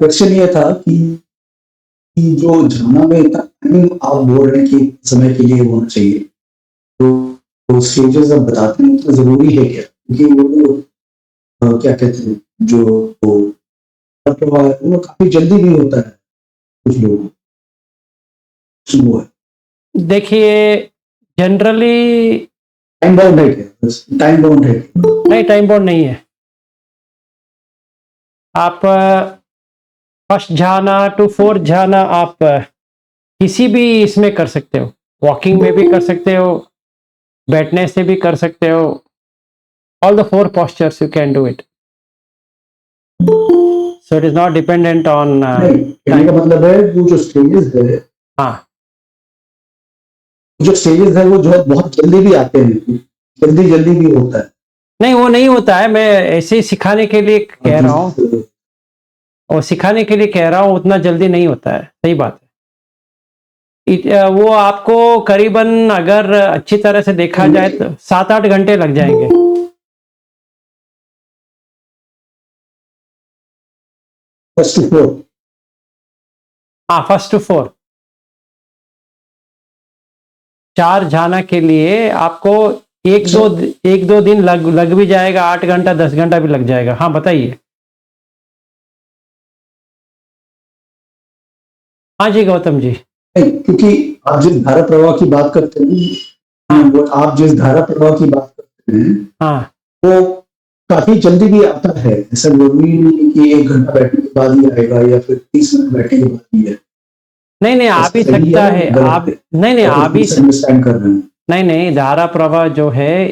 Question ये था कि जो झाना में इतना टाइम आप बोल रहे हैं कि समय के लिए होना चाहिए, तो स्टेजेस आप बताते हैं तो ज़रूरी है क्या? क्योंकि वो क्या कहते हैं, जो प्रवाह है वो काफ़ी जल्दी भी होता है कुछ लोगों को, स्लो है। देखिए, जनरली टाइम बाउंड है क्या? बस टाइम बाउंड है क्या? नहीं, टाइम बाउंड नहीं है। आप फर्स्ट झाना टू फोर्थ झाना आप किसी भी इसमें कर सकते हो। वॉकिंग में भी कर सकते हो, बैठने से भी कर सकते हो। All the 4 postures you can do it. So it is not dependent on नहीं, कहने का time. मतलब है वो जो स्टेजेस है, हाँ, जो स्टेजेस है वो जो है बहुत जल्दी भी आते हैं, जल्दी भी होता है। नहीं वो नहीं होता है, मैं ऐसे ही सिखाने के लिए कह रहा हूँ, जिस और सिखाने के लिए कह रहा हूँ, उतना जल्दी नहीं होता है, सही बात है। वो आपको करीबन अगर अच्छी तरह से देखा जाए तो 7-8 घंटे लग जाएंगे। First to fourth. हाँ, फर्स्ट टू फोर्थ 4 झाना के लिए आपको एक दो दिन लग भी जाएगा, 8 घंटा 10 घंटा भी लग जाएगा। हाँ, बताइए। हाँ जी, गौतम जी। नहीं, क्योंकि आप जिस धारा प्रवाह की बात करते हैं, हाँ, वो आप जिस धारा प्रवाह की बात करते हैं, हाँ, वो काफ़ी जल्दी भी आता है। ऐसा ज़रूरी नहीं है कि 1 घंटा बैठने के बाद ही आएगा या फिर 30 मिनट बैठने के बाद ही है। नहीं, नहीं, आ ऐसा भी सही सकता है है। या गलत है? नहीं, नहीं, या आ कुछ भी मिसअंडरस्टैंड कर रहे हैं? नहीं, नहीं, धारा प्रवाह जो है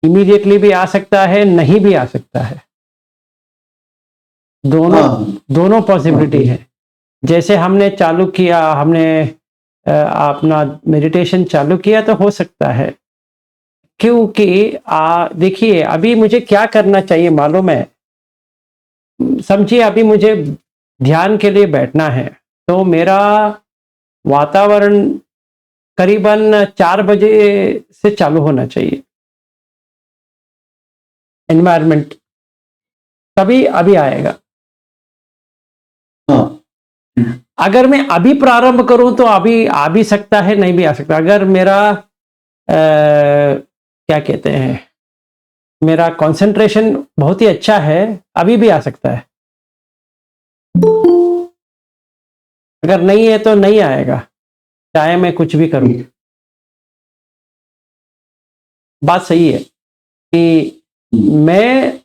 इमीडिएटली भी आ सकता है, नहीं भी आ सकता है। दोनों हाँ, दोनों पॉसिबिलिटी हाँ, है। जैसे हमने चालू किया, हमने अपना मेडिटेशन चालू किया तो हो सकता है, क्योंकि देखिए अभी मुझे क्या करना चाहिए मालूम है? समझिए, अभी मुझे ध्यान के लिए बैठना है, तो मेरा वातावरण करीबन 4 बजे से चालू होना चाहिए, एनवायरनमेंट, तभी अभी आएगा। हाँ। अगर मैं अभी प्रारंभ करूं तो अभी आ भी सकता है, नहीं भी आ सकता। अगर मेरा क्या कहते हैं, मेरा कंसंट्रेशन बहुत ही अच्छा है, अभी भी आ सकता है। अगर नहीं है तो नहीं आएगा, चाहे मैं कुछ भी करूं। ठीक। बात सही है कि मैं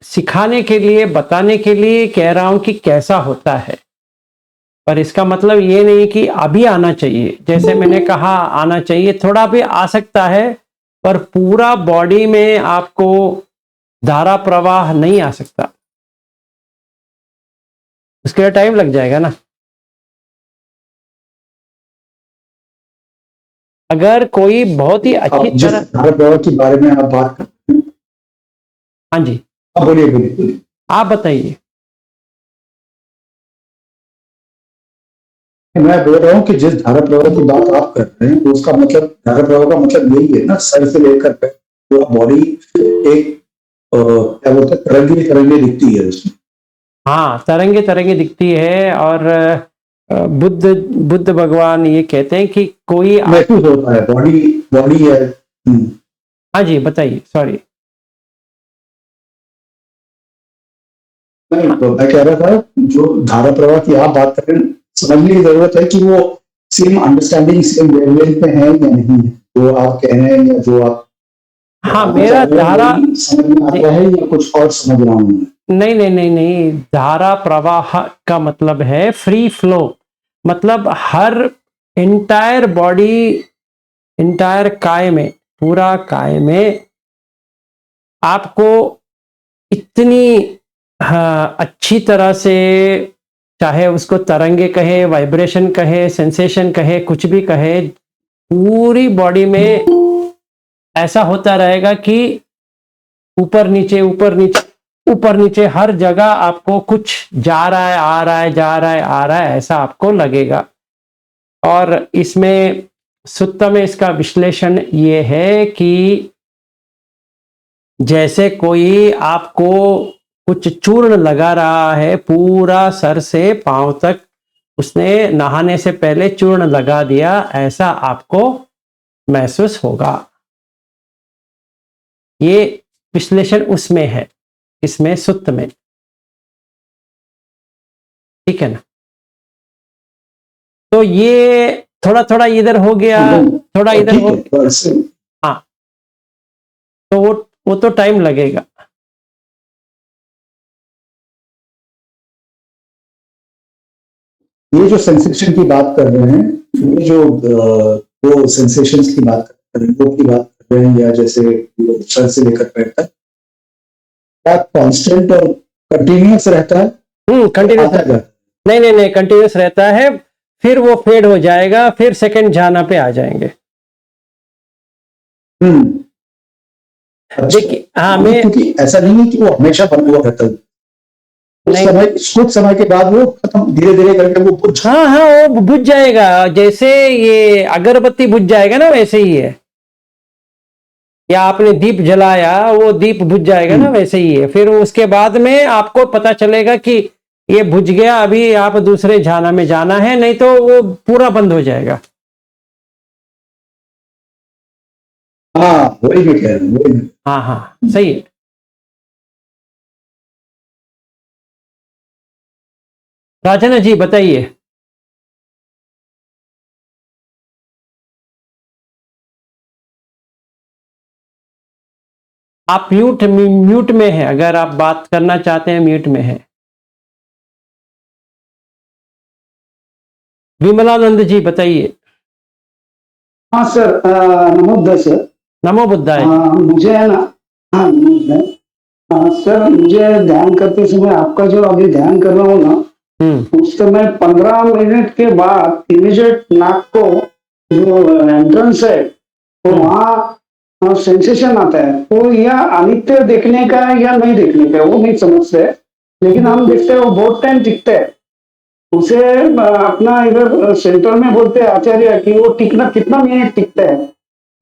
सिखाने के लिए, बताने के लिए कह रहा हूं कि कैसा होता है, पर इसका मतलब ये नहीं कि अभी आना चाहिए। जैसे मैंने कहा, आना चाहिए, थोड़ा भी आ सकता है, पर पूरा बॉडी में आपको धारा प्रवाह नहीं आ सकता, उसके लिए टाइम लग जाएगा ना। अगर कोई बहुत ही अच्छी अब जिस तरह, धारा प्रवाह के बारे में आप बात करते हैं, हाँ जी, आप बोलिए। आप बताइए। मैं बोल रहा हूँ कि जिस धारा प्रवाह की बात आप कर रहे हैं, तो उसका मतलब धारा प्रवाह का मतलब यही है ना, सर से लेकर पैर पूरा बॉडी एक क्या बोलते हैं, तरंगे तरंगे दिखती है उसमें। हाँ, तरंगे तरंगे दिखती है, और बुद्ध बुद्ध भगवान ये कहते हैं कि कोई महसूस होता है, बॉडी बॉडी है। हाँ जी, बताइए, सॉरी। नहीं, तो मैं कह रहा था, जो धारा प्रवाह की आप बात कर रहे हैं, समझने की जरूरत है कि वो सेम अंडरस्टैंडिंग, सेम वेवलेंथ पे है या नहीं है, जो आप कह रहे हैं या जो आप हाँ, बताना मेरा चाह रहे हैं, धारा, वही समझ में आ रहा है या कुछ और समझ रहा हूँ मैं? नहीं, नहीं, नहीं, नहीं, धारा प्रवाह का मतलब है फ्री फ्लो। मतलब हर एंटायर बॉडी, एंटायर काय में, पूरा काय में आपको इतनी, हाँ, अच्छी तरह से, चाहे उसको तरंगे कहे, वाइब्रेशन कहे, सेंसेशन कहे, कुछ भी कहे, पूरी बॉडी में ऐसा होता रहेगा कि ऊपर नीचे, ऊपर नीचे, ऊपर नीचे, हर जगह आपको कुछ जा रहा है, आ रहा है, जा रहा है, आ रहा है, ऐसा आपको लगेगा। और इसमें सुत्ता में इसका विश्लेषण ये है कि जैसे कोई आपको कुछ चूर्ण लगा रहा है, पूरा सर से पांव तक उसने नहाने से पहले चूर्ण लगा दिया, ऐसा आपको महसूस होगा। ये विश्लेषण उसमें है, इसमें सुत्त में, ठीक है ना। तो ये थोड़ा थोड़ा इधर हो गया, थोड़ा इधर हो गया, हाँ, तो वो तो टाइम लगेगा। ये जो सेंसेशन की बात कर रहे हैं, ये जो वो सेंसेशंस की बात कर रहे हैं, वो की बात कर रहे हैं, या जैसे सर से लेकर पैर तक, क्या कांस्टेंट और कंटिन्यूअस रहता है? कंटिन्यूस, आता है? नहीं नहीं नहीं, कंटिन्यूस रहता है, फिर वो फेड हो जाएगा, फिर सेकंड झाना पे आ जाएंगे। अच्छा, देखिए हाँ, मैं क्योंकि ऐसा नहीं है कि वो हमेशा बना हुआ रहता है, कुछ समय के बाद वो खत्म, धीरे धीरे करके वो बुझ, हाँ हाँ, वो बुझ जाएगा, जैसे ये अगरबत्ती बुझ जाएगा ना, वैसे ही है। या आपने दीप जलाया, वो दीप बुझ जाएगा ना, वैसे ही है। फिर उसके बाद में आपको पता चलेगा कि ये बुझ गया, अभी आप दूसरे झाना में जाना है, नहीं तो वो पूरा बंद हो जाएगा। हाँ वही मैं कह रहा हूँ, वही हाँ हाँ, सही है। राजना जी बताइए। आप म्यूट में है, अगर आप बात करना चाहते हैं म्यूट में है। विमलानंद जी बताइए। हाँ सर, नमोदय सर। नमो बुद्धाय। मुझे है ना, हाँ नमोदय। सर, मुझे ध्यान करते समय आपका जो अभी ध्यान कर रहा हूँ ना, उस समय 15 मिनट के बाद इमीडिएट नाक को जो एंट्रेंस है, तो वहाँ सेंसेशन आता है। तो यह अनित्य देखने का है या नहीं देखने का है, वो नहीं समझते, लेकिन हम देखते हैं वो बहुत टाइम टिकते हैं। उसे अपना इधर सेंटर में बोलते हैं आचार्य कि वो टिकना कितना मिनट टिकता है।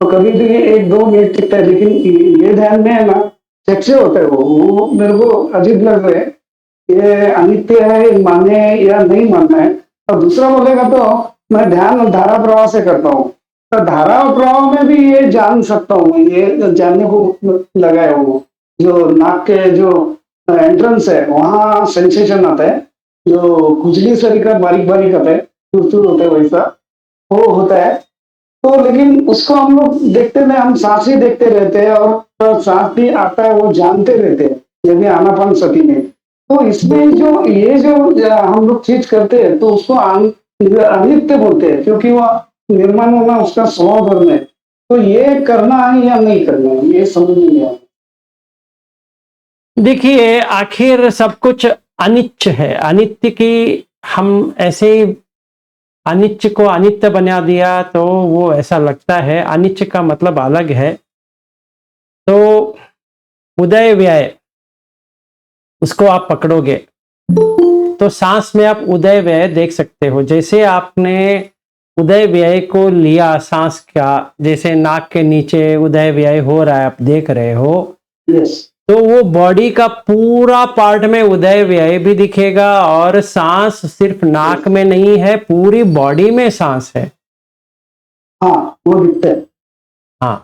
तो कभी भी ये 1-2 मिनट टिकता है, लेकिन ये ध्यान में है ना, चेक होता है वो मेरे को अजीब लग रहा है। ये अनित्य है, माने या नहीं मानना है। और दूसरा बोलेगा तो मैं ध्यान धारा प्रवाह से करता हूँ, तो धारा प्रवाह में भी ये जान सकता हूँ मैं, ये जानने को लगा है। वो जो नाक के जो एंट्रेंस है, वहाँ सेंसेशन आता है, जो खुजली शरीर का बारीक बारीक आता है, चूर होता है, वैसा वो होता है। तो लेकिन उसको हम लोग देखते नहीं, हम सांस ही देखते रहते हैं, और सांस भी आता है वो जानते रहते हैं, ये भी आनापान सती में। तो इसमें जो ये जो हम लोग चीज करते हैं, तो उसको अनित्य बोलते हैं, क्योंकि वो निर्माण होना उसका स्वभाव धर्म है। तो ये करना है या नहीं करना है, ये समझ नहीं आया। देखिए आखिर सब कुछ अनित्य है, अनित्य की हम ऐसे ही अनित्य को अनित्य बना दिया तो वो ऐसा लगता है, अनित्य का मतलब अलग है। तो उदय व्यय उसको आप पकड़ोगे तो सांस में आप उदय व्यय देख सकते हो। जैसे आपने उदय व्यय को लिया सांस का, जैसे नाक के नीचे उदय व्यय हो रहा है, आप देख रहे हो, तो वो बॉडी का पूरा पार्ट में उदय व्यय भी दिखेगा, और सांस सिर्फ नाक में नहीं है, पूरी बॉडी में सांस है। हाँ वो दिखता है। हाँ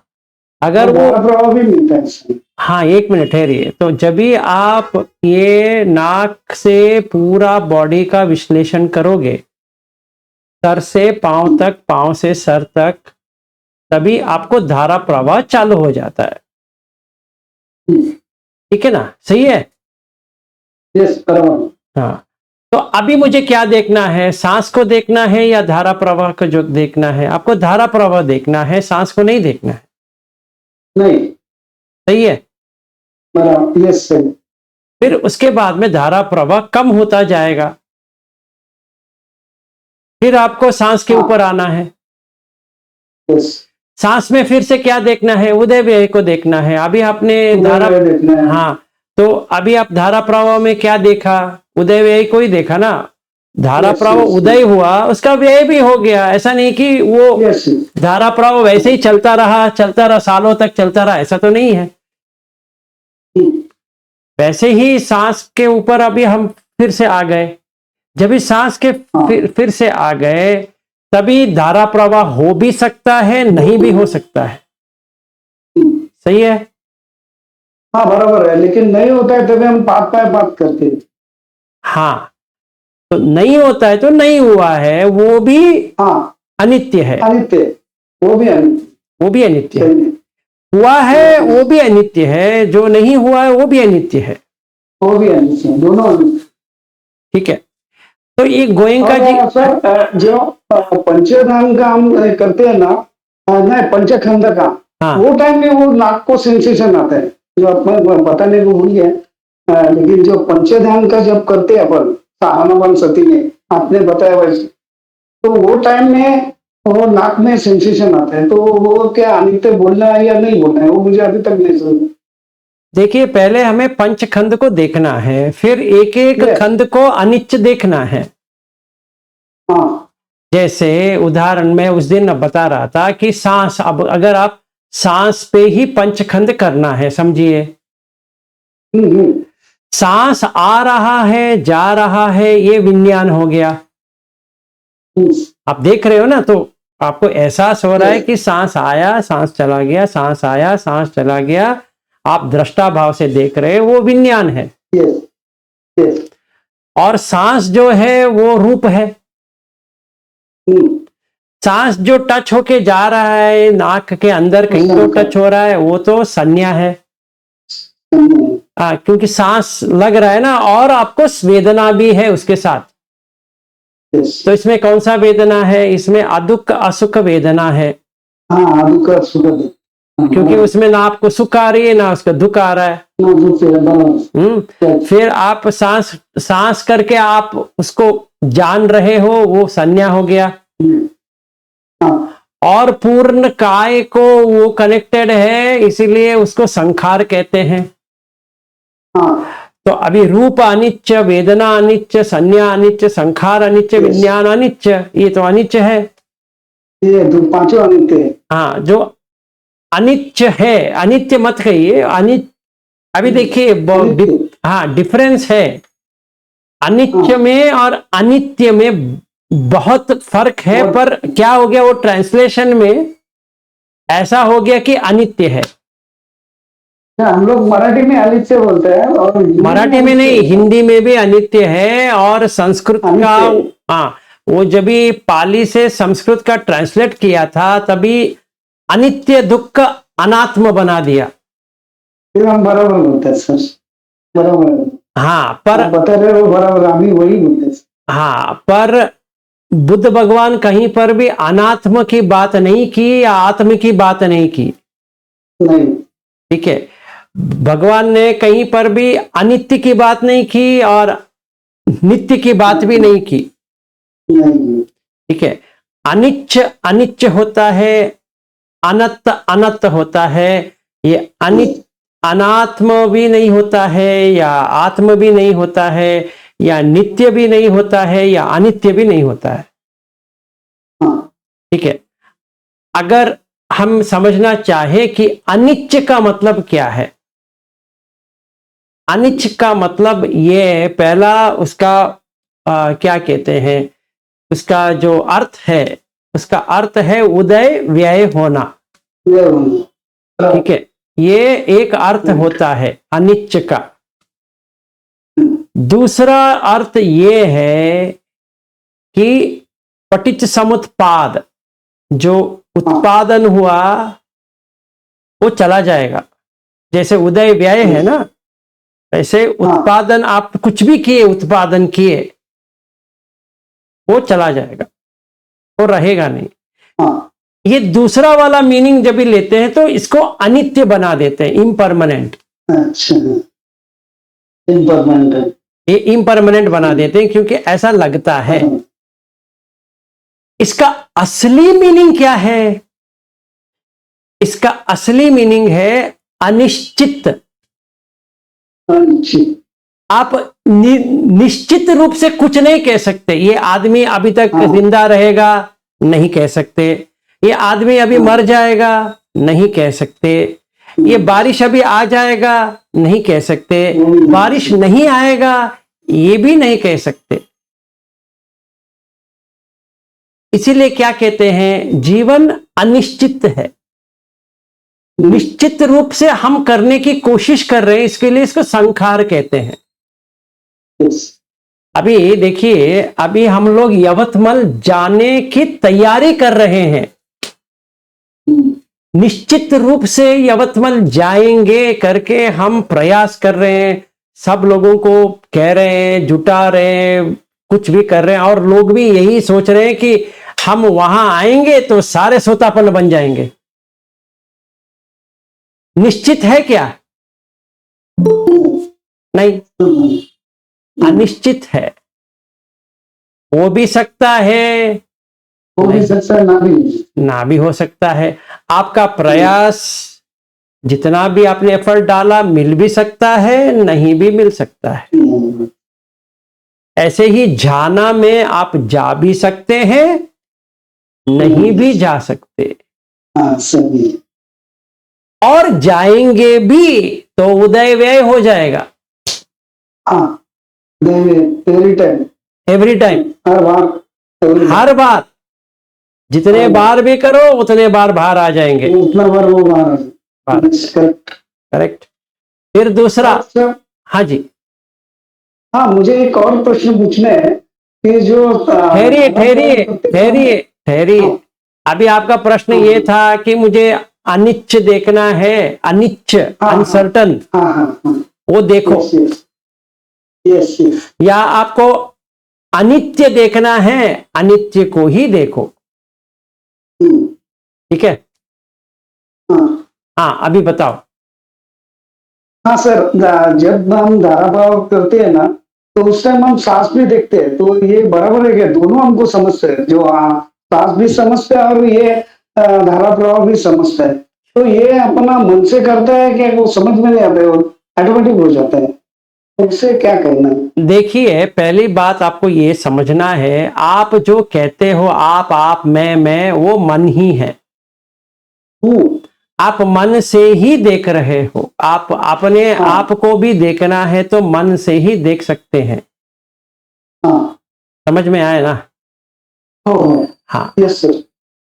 अगर वो प्रभाव भी मिलता है। हाँ, एक मिनट ठहरिए। तो जब भी आप ये नाक से पूरा बॉडी का विश्लेषण करोगे, सर से पांव तक, पांव से सर तक, तभी आपको धारा प्रवाह चालू हो जाता है। ठीक है ना, सही है। यस, हाँ, तो अभी मुझे क्या देखना है, सांस को देखना है या धारा प्रवाह को जो देखना है? आपको धारा प्रवाह देखना है, सांस को नहीं देखना है। नहीं, सही है। यस सही। फिर उसके बाद में धारा प्रवाह कम होता जाएगा, फिर आपको सांस के ऊपर आना है। यस। सांस में फिर से क्या देखना है? उदय व्यय को देखना है। अभी आपने धारा, हाँ, तो अभी आप धारा प्रवाह में क्या देखा? उदय व्यय को ही देखा ना। धारा प्रवाह उदय हुआ, उसका व्यय भी हो गया। ऐसा नहीं कि वो धारा प्रवाह वैसे ही चलता रहा सालों तक चलता रहा, ऐसा तो नहीं है। वैसे ही सांस के ऊपर अभी हम फिर से आ गए। जब इस सांस के फिर से आ गए, तभी धारा प्रवाह हो भी सकता है, नहीं भी हो सकता है। सही है? हाँ बराबर है, लेकिन नहीं होता है तभी हम पात पाए बात करते हैं। हाँ, तो नहीं होता है तो नहीं हुआ है, वो भी हाँ अनित्य है। अनित्य, वो भी अनित्य, वो भी अनित्य है। सही है, हुआ है वो भी अनित्य है, जो नहीं हुआ है वो भी अनित्य है। वो भी अनित्य है, दोनों अनित्य। ठीक है, तो ये गोयंका जी। और सर जो पंचधाम का हम करते हैं ना, नहीं पंचखंड का, हाँ, वो टाइम में वो नाक को सेंसेशन आता है, जो अपन बताने को भूल गए। लेकिन जो पंचधाम का जब करते हैं अपन सहानुमान सती में, आपने बताया वैसे, तो वो टाइम में वो नाक में सेंसेशन आता है, तो वो क्या अनित्य बोलना है या नहीं बोलना है, वो मुझे अभी तक नहीं समझ। देखिए पहले हमें पंचखंड को देखना है, फिर एक एक खंड को अनित्य देखना है। हाँ जैसे उदाहरण में उस दिन बता रहा था कि सांस, अब अगर आप सांस पे ही पंचखंड करना है, समझिए। सांस आ रहा है, जा रहा है, ये विज्ञान हो गया। आप देख रहे हो ना, तो आपको एहसास हो रहा है कि सांस आया, सांस चला गया, सांस आया, सांस चला गया। आप दृष्टा भाव से देख रहे हो, वो विज्ञान है। और सांस जो है वो रूप है। सांस जो टच होके जा रहा है, नाक के अंदर कहीं तो टच हो रहा है, वो तो संज्ञा है। क्योंकि सांस लग रहा है ना, और आपको वेदना भी है उसके साथ। तो इसमें कौन सा वेदना है? इसमें अदुख असुख वेदना है। हाँ दुख सुख, क्योंकि उसमें ना आपको सुख आ रही है ना उसका दुख आ रहा है। फिर आप सांस करके आप उसको जान रहे हो, वो संज्ञा हो गया। और पूर्ण काय को वो कनेक्टेड है, इसीलिए उसको संखार कहते हैं। तो अभी रूप अनित्य, वेदना अनित्य, संज्ञा अनित्य, संखार अनित्य, विज्ञान अनित्य, ये तो अनित्य है। ये पांचों अनित्य है। हाँ, जो अनित्य है, अनित्य मत कहिए, अनित्य। अभी देखिए हाँ, डिफरेंस है अनित्य में और अनित्य में, बहुत फर्क है। पर क्या हो गया, वो ट्रांसलेशन में ऐसा हो गया कि अनित्य है। हम लोग मराठी में अनित्य बोलते हैं, और मराठी में नहीं, हिंदी में भी अनित्य है। और संस्कृत का, हाँ, वो जब भी पाली से संस्कृत का ट्रांसलेट किया था, तभी अनित्य दुख अनात्म बना दिया। फिर हम बराबर बोलते हैं सर, बराबर। हाँ, पर बता रहे हो बराबर, हम ही वही बोलते हैं। हाँ, पर बुद्ध भगवान कहीं पर भी अनात्म की बात नहीं की या आत्म की बात नहीं की। नहीं, ठीक है, भगवान ने कहीं पर भी अनित्य की बात नहीं की और नित्य की बात भी नहीं की। ठीक है, अनिच्छ अनिच्छ होता है, अनंत अनंत होता है। ये अनात्म भी नहीं होता है, या आत्म भी नहीं होता है, या नित्य भी नहीं होता है, या अनित्य भी नहीं होता है। ठीक है, अगर हम समझना चाहे कि अनिच्छ का मतलब क्या है, अनिच्छ का मतलब ये पहला उसका क्या कहते हैं, उसका जो अर्थ है, उसका अर्थ है उदय व्यय होना। ठीक है, ये एक अर्थ होता है अनिच्छ का। दूसरा अर्थ ये है कि पटिच्च समुत्पाद, जो उत्पादन हुआ वो चला जाएगा। जैसे उदय व्यय है ना, ऐसे उत्पादन, आप कुछ भी किए, उत्पादन किए, वो चला जाएगा, वो रहेगा नहीं। ये दूसरा वाला मीनिंग जब भी लेते हैं तो इसको अनित्य बना देते हैं, इम्परमानेंट। अच्छा, इम्परमानेंट, ये इम्परमानेंट बना देते हैं क्योंकि ऐसा लगता है। इसका असली मीनिंग क्या है? इसका असली मीनिंग है अनिश्चित। आप निश्चित रूप से कुछ नहीं कह सकते। ये आदमी अभी तक जिंदा रहेगा, नहीं कह सकते। ये आदमी अभी मर जाएगा, नहीं कह सकते। ये बारिश अभी आ जाएगा नहीं कह सकते, बारिश नहीं आएगा ये भी नहीं कह सकते। इसीलिए क्या कहते हैं, जीवन अनिश्चित है। निश्चित रूप से हम करने की कोशिश कर रहे हैं, इसके लिए इसको संखार कहते हैं। अभी देखिए, अभी हम लोग यवतमल जाने की तैयारी कर रहे हैं, निश्चित रूप से यवतमल जाएंगे करके हम प्रयास कर रहे हैं, सब लोगों को कह रहे हैं, जुटा रहे हैं, कुछ भी कर रहे हैं, और लोग भी यही सोच रहे हैं कि हम वहां आएंगे तो सारे सोतापन बन जाएंगे। निश्चित है क्या? नहीं, अनिश्चित है। हो भी सकता है, हो भी सकता है, ना भी हो सकता है। आपका प्रयास जितना भी आपने एफर्ट डाला मिल भी सकता है, नहीं भी मिल सकता है। ऐसे ही जाना में आप जा भी सकते हैं, नहीं भी जा सकते। सही। और जाएंगे भी तो उदय व्यय हो जाएगा। एवरी टाइम, हर बार जितने बार भी करो उतने बार बाहर आ जाएंगे, उतना बार वो बाहर। करेक्ट। फिर दूसरा, हाँ जी, हाँ, मुझे एक और प्रश्न पूछना है कि जो ठहरिए। अभी आपका प्रश्न ये था कि मुझे अनिच्छ देखना है, अनिच्छ, अनसर्टन, वो देखो। यस। या आपको अनित्य देखना है, अनित्य को ही देखो। ठीक है? हाँ, अभी बताओ। हाँ सर, जब हम धारा प्रवाह करते हैं ना, तो उस टाइम हम सांस भी देखते हैं, तो ये बराबर है क्या? दोनों हमको समझते हैं, जो सांस भी समझते हैं और ये धारा प्रवाह भी समझता है। तो ये अपना मन से करता है कि वो समझ में नहीं आता है, ऑटोमेटिक हो जाता है, उससे क्या करना है? देखिए, पहली बात आपको ये समझना है, आप जो कहते हो आप मैं, वो मन ही है। आप मन से ही देख रहे हो। आप अपने आप को भी देखना है तो मन से ही देख सकते हैं। समझ में आया ना? हाँ। Yes sir.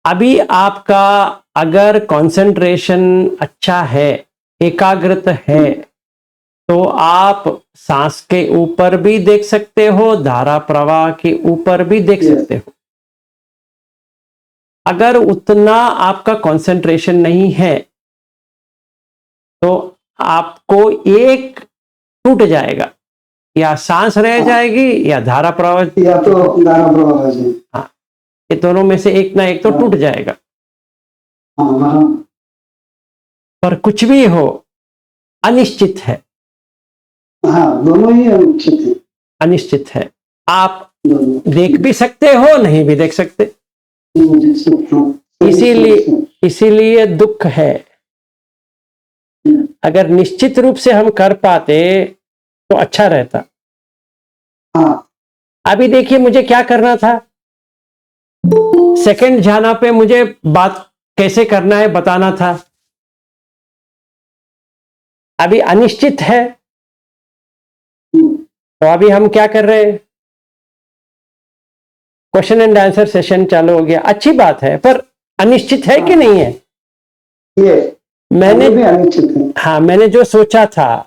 अभी आपका अगर कंसंट्रेशन अच्छा है, एकाग्रत है, तो आप सांस के ऊपर भी देख सकते हो, धारा प्रवाह के ऊपर भी देख सकते हो। अगर उतना आपका कंसंट्रेशन नहीं है तो आपको एक टूट जाएगा, या सांस रह जाएगी या धारा प्रवाह, या तो धारा प्रवाह। हाँ, ये दोनों में से एक ना एक तो टूट जाएगा। पर कुछ भी हो, अनिश्चित है। दोनों ही अनिश्चित है। अनिश्चित है। आप देख भी सकते हो, नहीं भी देख सकते। इसीलिए दुख है। अगर निश्चित रूप से हम कर पाते तो अच्छा रहता। अभी देखिए, मुझे क्या करना था, सेकंड जाना पे मुझे बात कैसे करना है बताना था। अभी अनिश्चित है, तो अभी हम क्या कर रहे हैं, क्वेश्चन एंड आंसर सेशन चालू हो गया, अच्छी बात है, पर अनिश्चित है कि नहीं है? मैंने भी अनिश्चित है। हाँ, मैंने जो सोचा था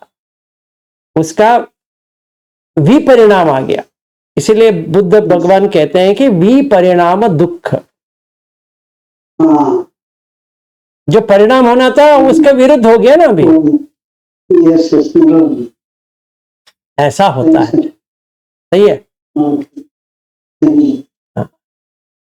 उसका विपरिणाम आ गया। इसीलिए बुद्ध भगवान कहते हैं कि विपरिणाम दुख। जो परिणाम होना था उसके विरुद्ध हो गया ना अभी। ऐसा होता है। सही है?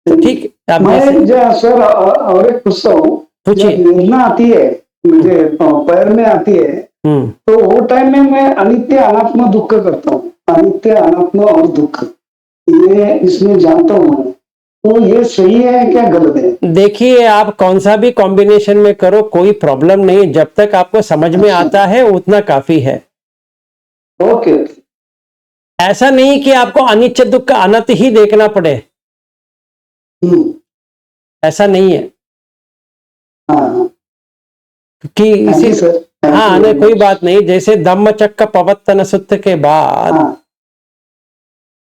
ठीक। मैं सर और एक पूछता हूँ, वेदना आती है मुझे, पैर में आती है, तो वो टाइम में मैं अनित्य अनात्मा दुख करता हूँ। अनित्य अनात्मा और दुख, ये इसमें जानता हूँ। तो ये सही है क्या गलत है? देखिए, आप कौन सा भी कॉम्बिनेशन में करो कोई प्रॉब्लम नहीं, जब तक आपको समझ में आता है उतना काफी है। ओके। ऐसा नहीं कि आपको अनित्य दुख का अनंत ही देखना पड़े, ऐसा नहीं है। कि हाँ जी इसी सर। हाँ नहीं कोई बात नहीं। जैसे धम्मचक्र प्रवर्तन सूत्र के बाद हाँ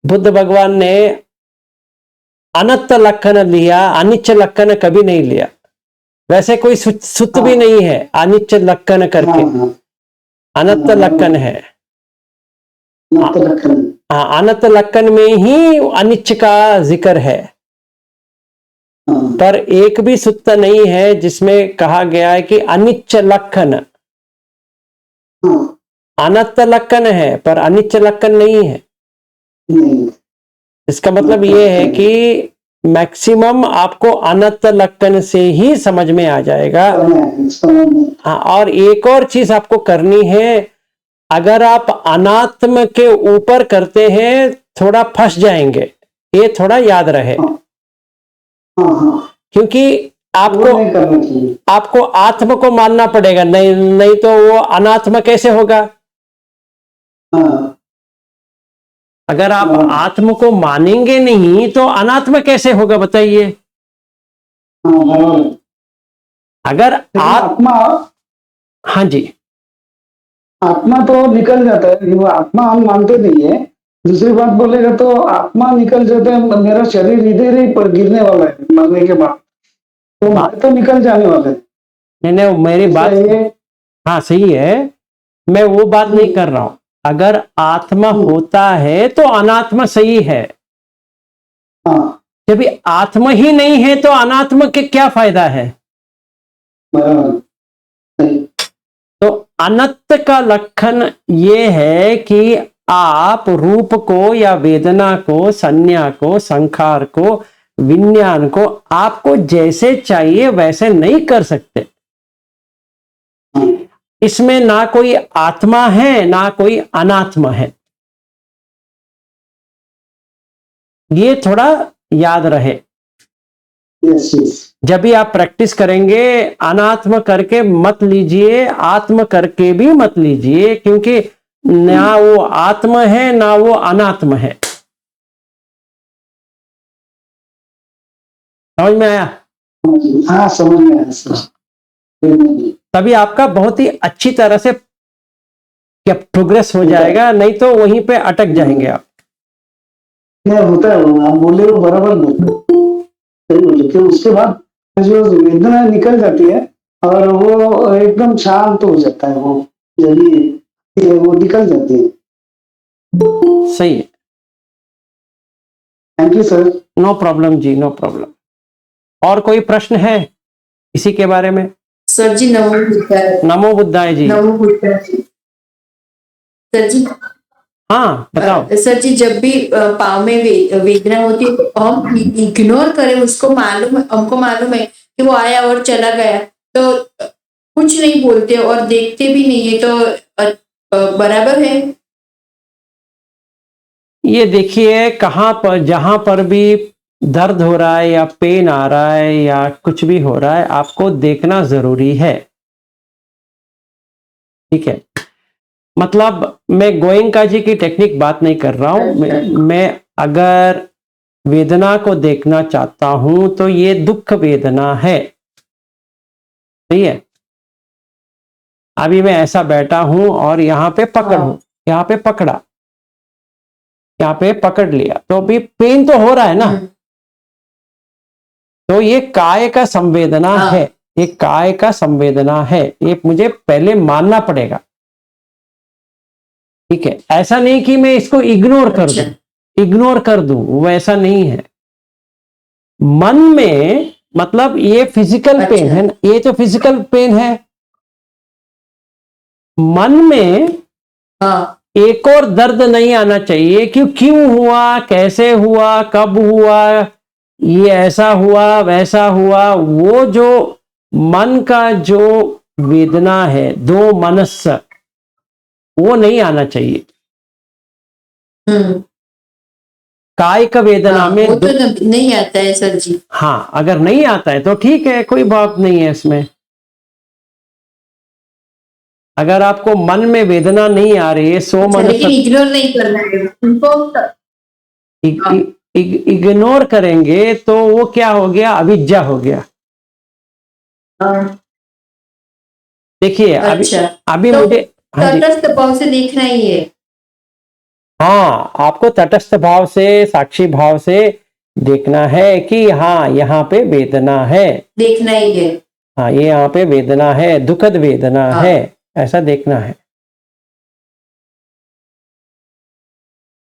बुद्ध भगवान ने अनंत लक्षण लिया, अनिच्छ लक्षण कभी नहीं लिया। वैसे कोई सूत्र भी नहीं है अनिच्छ लक्षण करके, हाँ हाँ अनंत लक्षण है। हाँ, तो रखना। हाँ, अनंत लक्षण में ही अनिच्छ का जिक्र है, हाँ पर एक भी सूत्र नहीं है जिसमें कहा गया है कि अनिच्छ लक्षण। हाँ अनंत लक्षण है पर अनिच्छ लक्षण नहीं है। नहीं इसका मतलब ये है कि मैक्सिमम आपको अनंत लक्षण से ही समझ में आ जाएगा। हाँ, और एक और चीज आपको करनी है, अगर आप अनात्म के ऊपर करते हैं थोड़ा फंस जाएंगे, ये थोड़ा याद रहे। हाँ हाँ क्योंकि वो आपको नहीं करना चाहिए। आपको आत्म को मानना पड़ेगा, नहीं तो वो अनात्म कैसे होगा। हाँ अगर आप हाँ आत्म को मानेंगे नहीं तो अनात्म कैसे होगा बताइए। हाँ बराबर है। अगर लेकिन आप आत्मा हाँ जी, आत्मा तो निकल जाता है, वो आत्मा हम मानते नहीं है। दूसरी बात बोलेगा तो आत्मा निकल जाता है, मेरा शरीर इधर ही पर गिरने वाला है मरने के बाद, तो मैं तो निकल जाने वाला है। नहीं मेरी बात इसलिए हाँ सही है, मैं वो बात नहीं कर रहा हूं। अगर आत्मा होता है तो अनात्मा सही है, हाँ जब आत्मा ही नहीं है तो अनात्मा के क्या फायदा है। बराबर सही। तो अनंत का लक्षण ये है कि आप रूप को या वेदना को, संज्ञा को, संखार को, विज्ञान को आपको जैसे चाहिए वैसे नहीं कर सकते। इसमें ना कोई आत्मा है ना कोई अनात्मा है, ये थोड़ा याद रहे। यस यस जब भी आप प्रैक्टिस करेंगे अनात्म करके मत लीजिए, आत्म करके भी मत लीजिए, क्योंकि ना वो आत्म है ना वो अनात्म है। समझ में आया। हाँ समझ में आया सर। तभी आपका बहुत ही अच्छी तरह से क्या प्रोग्रेस हो जाएगा, नहीं तो वहीं पे अटक जाएंगे आप। क्या होता है वो आप बोले वो बराबर बोलते सही बोले। फिर उसके बाद जो वेदना निकल जाती है और वो एकदम शांत हो जाता है, वो जल्दी वो निकल जाती है। सही है, thank you sir. No problem जी, नो प्रॉब्लम। और कोई प्रश्न है इसी के बारे में। सर जी नमो बुद्धाय। नमो बुद्धाय जी। नमो बुद्धाय जी। सर जी हाँ बताओ। सर जी जब भी पाँव में वेदना होती है तो हम इग्नोर करें उसको, मालूम हमको मालूम है कि वो आया और चला गया, तो कुछ नहीं बोलते और देखते भी नहीं है, तो बराबर है। ये देखिए कहां पर, जहां पर भी दर्द हो रहा है या पेन आ रहा है या कुछ भी हो रहा है, आपको देखना जरूरी है। ठीक है, मतलब मैं गोयंका जी की टेक्निक बात नहीं कर रहा हूं। मैं अगर वेदना को देखना चाहता हूं तो ये दुख वेदना है, सही है। अभी मैं ऐसा बैठा हूं और यहां पे पकड़ हूं, यहां पे पकड़ा, यहां पे पकड़ लिया, तो अभी पेन तो हो रहा है ना। तो ये काय का संवेदना है, ये काय का संवेदना है, ये मुझे पहले मानना पड़ेगा। ठीक है, ऐसा नहीं कि मैं इसको इग्नोर कर दूं, इग्नोर कर दूं, वैसा नहीं है। मन में मतलब ये फिजिकल पेन है, ये तो फिजिकल पेन है। मन में एक और दर्द नहीं आना चाहिए कि क्यों हुआ, कैसे हुआ, कब हुआ, ये ऐसा हुआ वैसा हुआ। वो जो मन का जो वेदना है, दो मनस, वो नहीं आना चाहिए। कायिक वेदना में वो तो नहीं आता है सर जी। हाँ, अगर नहीं आता है तो ठीक है, कोई बात नहीं है इसमें। अगर आपको मन में वेदना नहीं आ रही है, सो मन लेकिन इग्नोर नहीं करना है उनको। इग्नोर करेंगे तो वो क्या हो गया, अविद्या हो गया। देखिए अभी अच्छा, अभी तो मुझे, हाँ जी, तटस्थ भाव से देखना ही है। हाँ आपको तटस्थ भाव से, साक्षी भाव से देखना है कि हाँ यहाँ पे वेदना है, देखना ही है। हाँ ये यहाँ पे वेदना है, दुखद वेदना हाँ। है, ऐसा देखना है।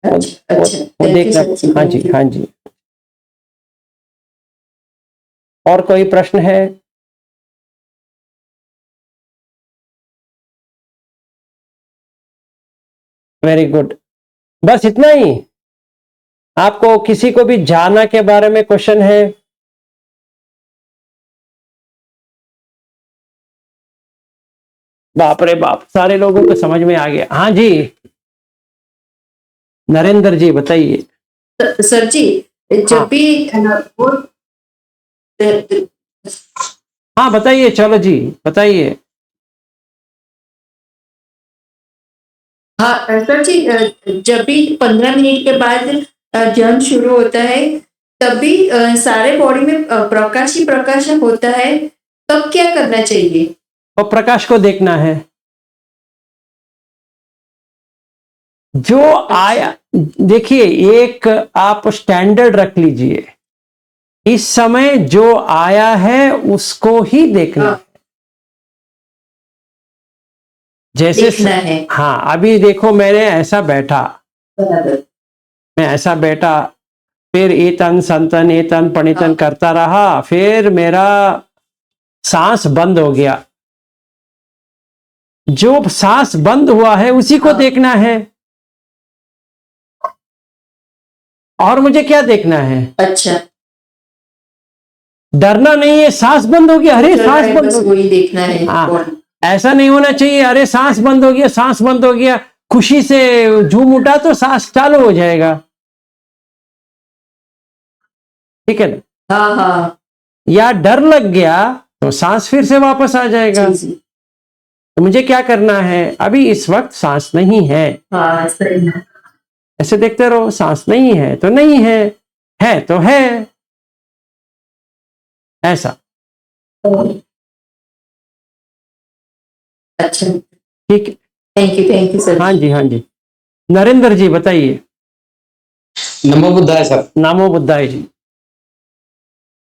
अच्छा अच्छा, वो थैंक यू देखना, सर जी, हाँ थैंक जी, यू। हाँ जी। और कोई प्रश्न है? वेरी गुड, बस इतना ही? आपको किसी को भी जाना के बारे में क्वेश्चन है? बाप रे बाप, सारे लोगों को समझ में आ गया। हाँ जी, नरेंद्र जी बताइए। सर जी, हाँ जब भी वो हाँ बताइए, चलो जी बताइए। हाँ सर जी, जब भी 15 मिनट के बाद ध्यान शुरू होता है, तब भी सारे बॉडी में प्रकाश ही प्रकाश होता है, तब क्या करना चाहिए? और प्रकाश को देखना है जो आया। देखिए, एक आप स्टैंडर्ड रख लीजिए, इस समय जो आया है उसको ही देखना है। जैसे देखना है। हाँ, अभी देखो मैंने ऐसा बैठा, बराबर। मैं ऐसा बैठा, फिर एतन संतन एतन पणितन हाँ। करता रहा, फिर मेरा सांस बंद हो गया। जो सांस बंद हुआ है उसी को हाँ। देखना है। और मुझे क्या देखना है? अच्छा, डरना नहीं है, सांस बंद हो गया, अरे चल रहा सांस है, बंद बस हो गया। वही देखना है हाँ, बॉडी। ऐसा नहीं होना चाहिए, अरे सांस बंद हो गया, सांस बंद हो गया, खुशी से झूम उठा तो सांस चालू हो जाएगा। ठीक है ना? हाँ हाँ या डर लग गया तो सांस फिर से वापस आ जाएगा। जी जी। तो मुझे क्या करना है? अभी इस वक्त सांस नहीं है, हाँ सही है। ऐसे देखते रहो, सांस नहीं है तो नहीं है तो है, ऐसा। अच्छा, ठीक है, थैंक यू सर। हाँ जी, हाँ जी। नरेंद्र जी बताइए। नमो बुद्धाय सर। नामो बुद्धाय जी।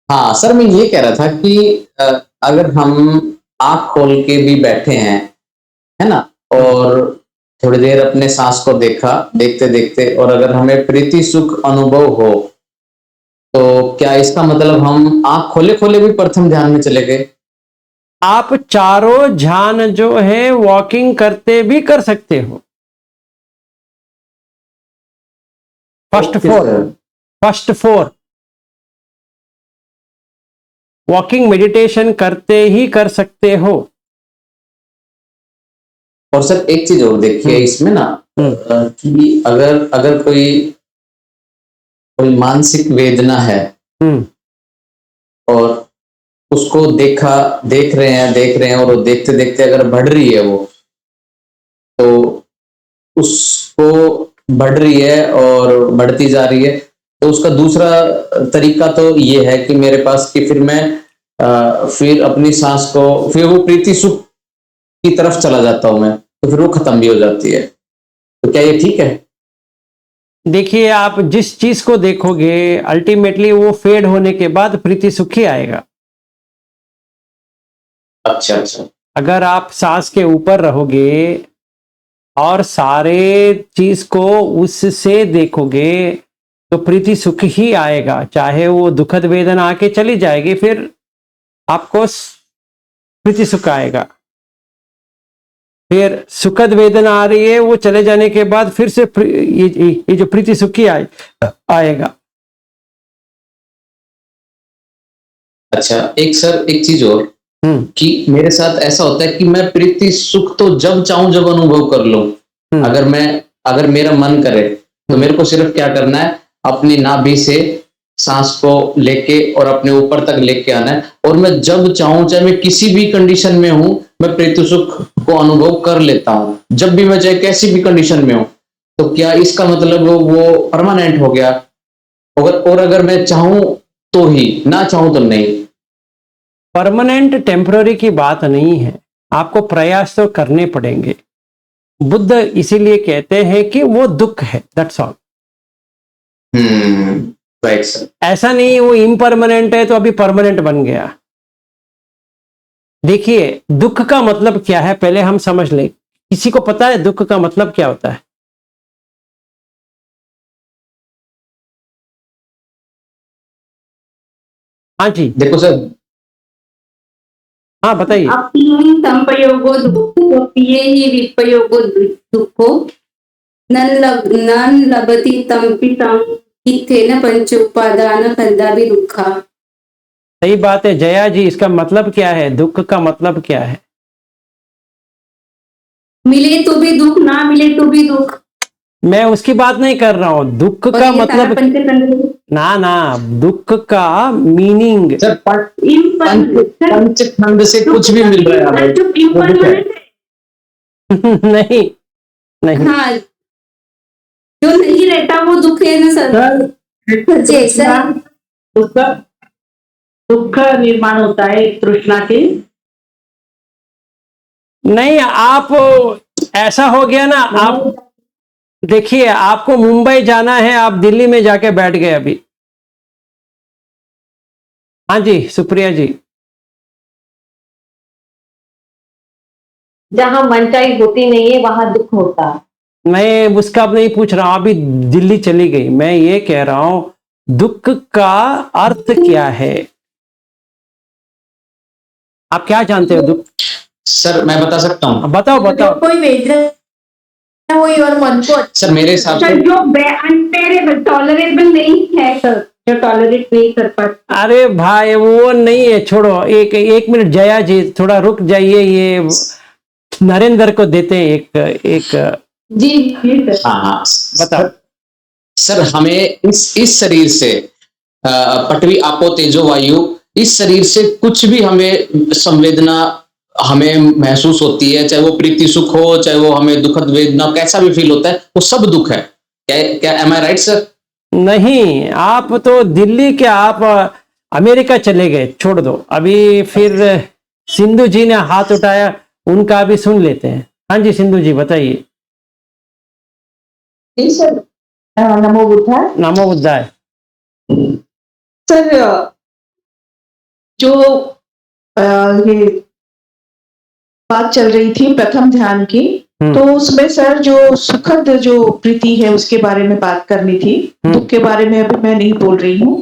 हाँ सर, मैं ये कह रहा था कि अगर हम आंख खोल के भी बैठे हैं, है ना, और थोड़ी देर अपने सांस को देखा, देखते देखते, और अगर हमें प्रीति सुख अनुभव हो, तो क्या इसका मतलब हम आंख खोले खोले भी प्रथम ध्यान में चले गए? आप चारों ध्यान जो है वॉकिंग करते भी कर सकते हो। First okay four, sir. First four walking meditation करते ही कर सकते हो। और सर एक चीज और देखिए इसमें ना, कि अगर अगर कोई कोई मानसिक वेदना है और उसको देख रहे हैं और वो देखते देखते अगर बढ़ रही है वो, तो उसको बढ़ रही है और बढ़ती जा रही है, तो उसका दूसरा तरीका तो ये है कि मेरे पास कि फिर मैं फिर अपनी सांस को, फिर वो प्रीति सुख की तरफ चला जाता हूं मैं, तो फिर वो खत्म भी हो जाती है। तो क्या ये ठीक है? देखिए, आप जिस चीज को देखोगे अल्टीमेटली वो फेड होने के बाद प्रीति सुख ही आएगा। अच्छा अच्छा। अगर आप सांस के ऊपर रहोगे और सारे चीज को उससे देखोगे तो प्रीति सुख ही आएगा, चाहे वो दुखद वेदना आके चली जाएगी, फिर आपको प्रीति सुख आएगा। फिर सुखद वेदना आ रही है, वो चले जाने के बाद फिर से ये जो प्रीति सुख ही आएगा। अच्छा, एक सर एक चीज और, कि मेरे साथ ऐसा होता है कि मैं प्रीति सुख तो जब चाहूं जब अनुभव कर लूं। अगर मेरा मन करे तो मेरे को सिर्फ क्या करना है, अपनी नाभि से सांस को लेके और अपने ऊपर तक लेके आना है, और मैं जब चाहूं, चाहे मैं किसी भी कंडीशन में हूं, मैं प्रीति सुख को अनुभव कर लेता हूं, जब भी मैं, चाहे कैसी भी कंडीशन में हूं। तो क्या इसका मतलब वो परमानेंट हो गया? और अगर मैं चाहूं तो ही, ना चाहूं तो नहीं? परमानेंट टेम्पररी की बात नहीं है। आपको प्रयास तो करने पड़ेंगे। बुद्ध इसीलिए कहते हैं कि वो दुख है, दैट्स ऑल। Right sir. ऐसा नहीं वो इम्परमानेंट है तो अभी परमानेंट बन गया। देखिए दुख का मतलब क्या है पहले हम समझ लें। किसी को पता है दुख का मतलब क्या होता है? हाँ जी, देखो सर, हाँ बताइए। अप्ययि संपयोगो दुःखो पियेहि विपयोगो दुःखो नन लभति तमपि तं इत्थेन पंच उपादान खंडाभि दुःखा। सही बात है जया जी, इसका मतलब क्या है? दुख का मतलब क्या है? मिले तो भी दुख, ना मिले तो भी दुख। मैं उसकी बात नहीं कर रहा हूं। दुख और का ये सारा मतलब पंचखंड ना ना, दुख का मीनिंग। सर पंचखंड से कुछ भी मिल रहा है हमें, वो दुख है। नहीं नहीं, हाँ, जो नहीं रहता वो दुख है ना सर। जैसा उसका दुख निर्माण होता है तृष्णा के। नहीं आप, ऐसा हो गया ना। आप देखिए आपको मुंबई जाना है, आप दिल्ली में जाके बैठ गए अभी। हाँ जी सुप्रिया जी। जहाँ मनचाही होती नहीं है वहां दुख होता है। मैं उसका अब नहीं पूछ रहा हूं, अभी दिल्ली चली गई। मैं ये कह रहा हूं दुख का अर्थ क्या है? आप क्या जानते हो दुख? सर मैं बता सकता हूँ। बताओ जो बताओ। कोई वेदना हुई और मन को सर मेरे हिसाब से सर जो अनटेरेबल टॉलरेबल नहीं है सर, जो टॉलरेट नहीं कर पाते। अरे भाई वो नहीं है, छोड़ो। एक मिनट जया जी, थोड़ा रुक जाइए। ये नरेंद्र को देते हैं एक जी जी सर। हाँ हाँ बताओ। सर हमें इस शरीर से पटवी आपो तेजो वायु, इस शरीर से कुछ भी हमें संवेदना हमें महसूस होती है, चाहे वो प्रीति सुख हो, चाहे वो हमें दुखद वेदना, कैसा भी फील होता है, वो सब दुख है। क्या क्या एम आई राइट सर? नहीं, आप तो दिल्ली के, आप अमेरिका चले गए, छोड़ दो अभी। फिर सिंधु जी ने हाथ उठाया, उनका भी सुन लेते हैं। हाँ जी सिंधु जी बताइए। जी सर, नमो बुद्धाय। नमो बुद्धाय। सर जो ये बात चल रही थी प्रथम ध्यान की, तो उसमें सर जो सुखद जो प्रीति है उसके बारे में बात करनी थी। दुख के बारे में अभी मैं नहीं बोल रही हूँ।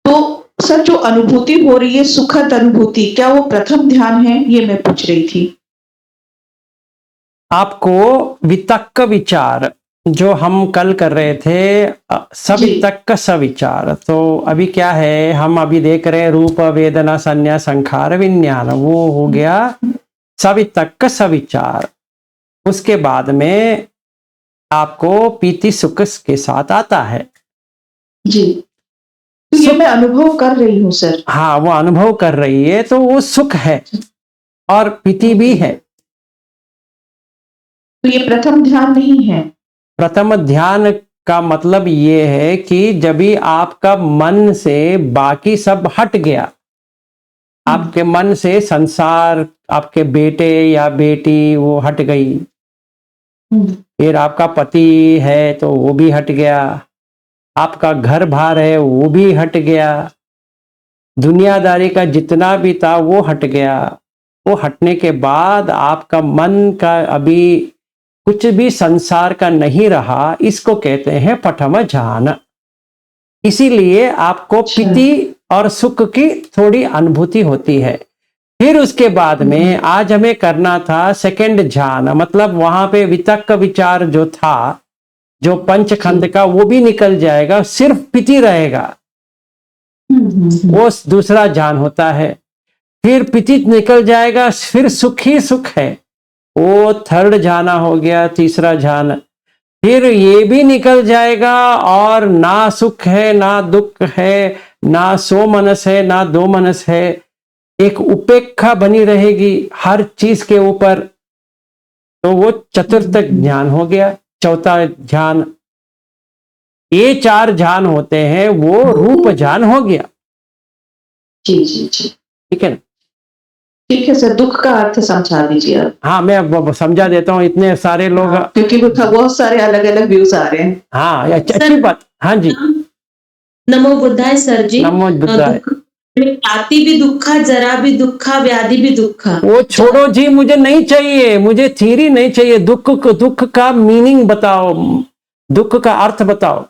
तो सर जो अनुभूति हो रही है सुखद अनुभूति, क्या वो प्रथम ध्यान है, ये मैं पूछ रही थी। आपको वितक्क विचार जो हम कल कर रहे थे, सवितक्क सविचार, तो अभी क्या है, हम अभी देख रहे हैं रूप वेदना संज्ञा संखार विज्ञान, वो हो गया सवितक्क सविचार। उसके बाद में आपको पीति सुख के साथ आता है। जी, तो ये मैं अनुभव कर रही हूँ सर। हाँ वो अनुभव कर रही है, तो वो सुख है और पीति भी है। तो ये प्रथम ध्यान नहीं है। प्रथम ध्यान का मतलब ये है कि जब भी आपका मन से बाकी सब हट गया, आपके मन से संसार, आपके बेटे या बेटी वो हट गई, फिर आपका पति है तो वो भी हट गया, आपका घर बार है वो भी हट गया, दुनियादारी का जितना भी था वो हट गया। वो हटने के बाद आपका मन का अभी कुछ भी संसार का नहीं रहा, इसको कहते हैं प्रथम ध्यान। इसीलिए आपको पीति और सुख की थोड़ी अनुभूति होती है। फिर उसके बाद में आज हमें करना था सेकंड ध्यान, मतलब वहां पे वितक्क विचार जो था, जो पंचखंड का, वो भी निकल जाएगा, सिर्फ पीति रहेगा। वो दूसरा ध्यान होता है। फिर पीति निकल जाएगा, फिर सुख ही सुख है, वो थर्ड ध्यान हो गया, तीसरा ध्यान। फिर ये भी निकल जाएगा और ना सुख है ना दुख है, ना सो मनस है ना दो मनस है, एक उपेक्षा बनी रहेगी हर चीज के ऊपर। तो वो चतुर्थ ज्ञान हो गया, चौथा ध्यान। ये चार ध्यान होते हैं, वो रूप ध्यान हो गया। जी जी जी, ठीक है ना? ठीक है सर, दुख का अर्थ समझा दीजिए आप, हाँ, मैं अब समझा देता हूँ, इतने सारे लोग। क्योंकि बहुत सारे अलग अलग व्यूज आ रहे हैं। हाँ, अच्छी बात। हाँ जी, नमो बुद्धाय सर जी। नमो बुद्धाय। दुख में जाति भी दुखा, जरा भी दुखा, व्याधि भी दुखा। वो छोड़ो जी, मुझे नहीं चाहिए, मुझे थ्योरी नहीं चाहिए। दुख का मीनिंग बताओ, दुख का अर्थ बताओ।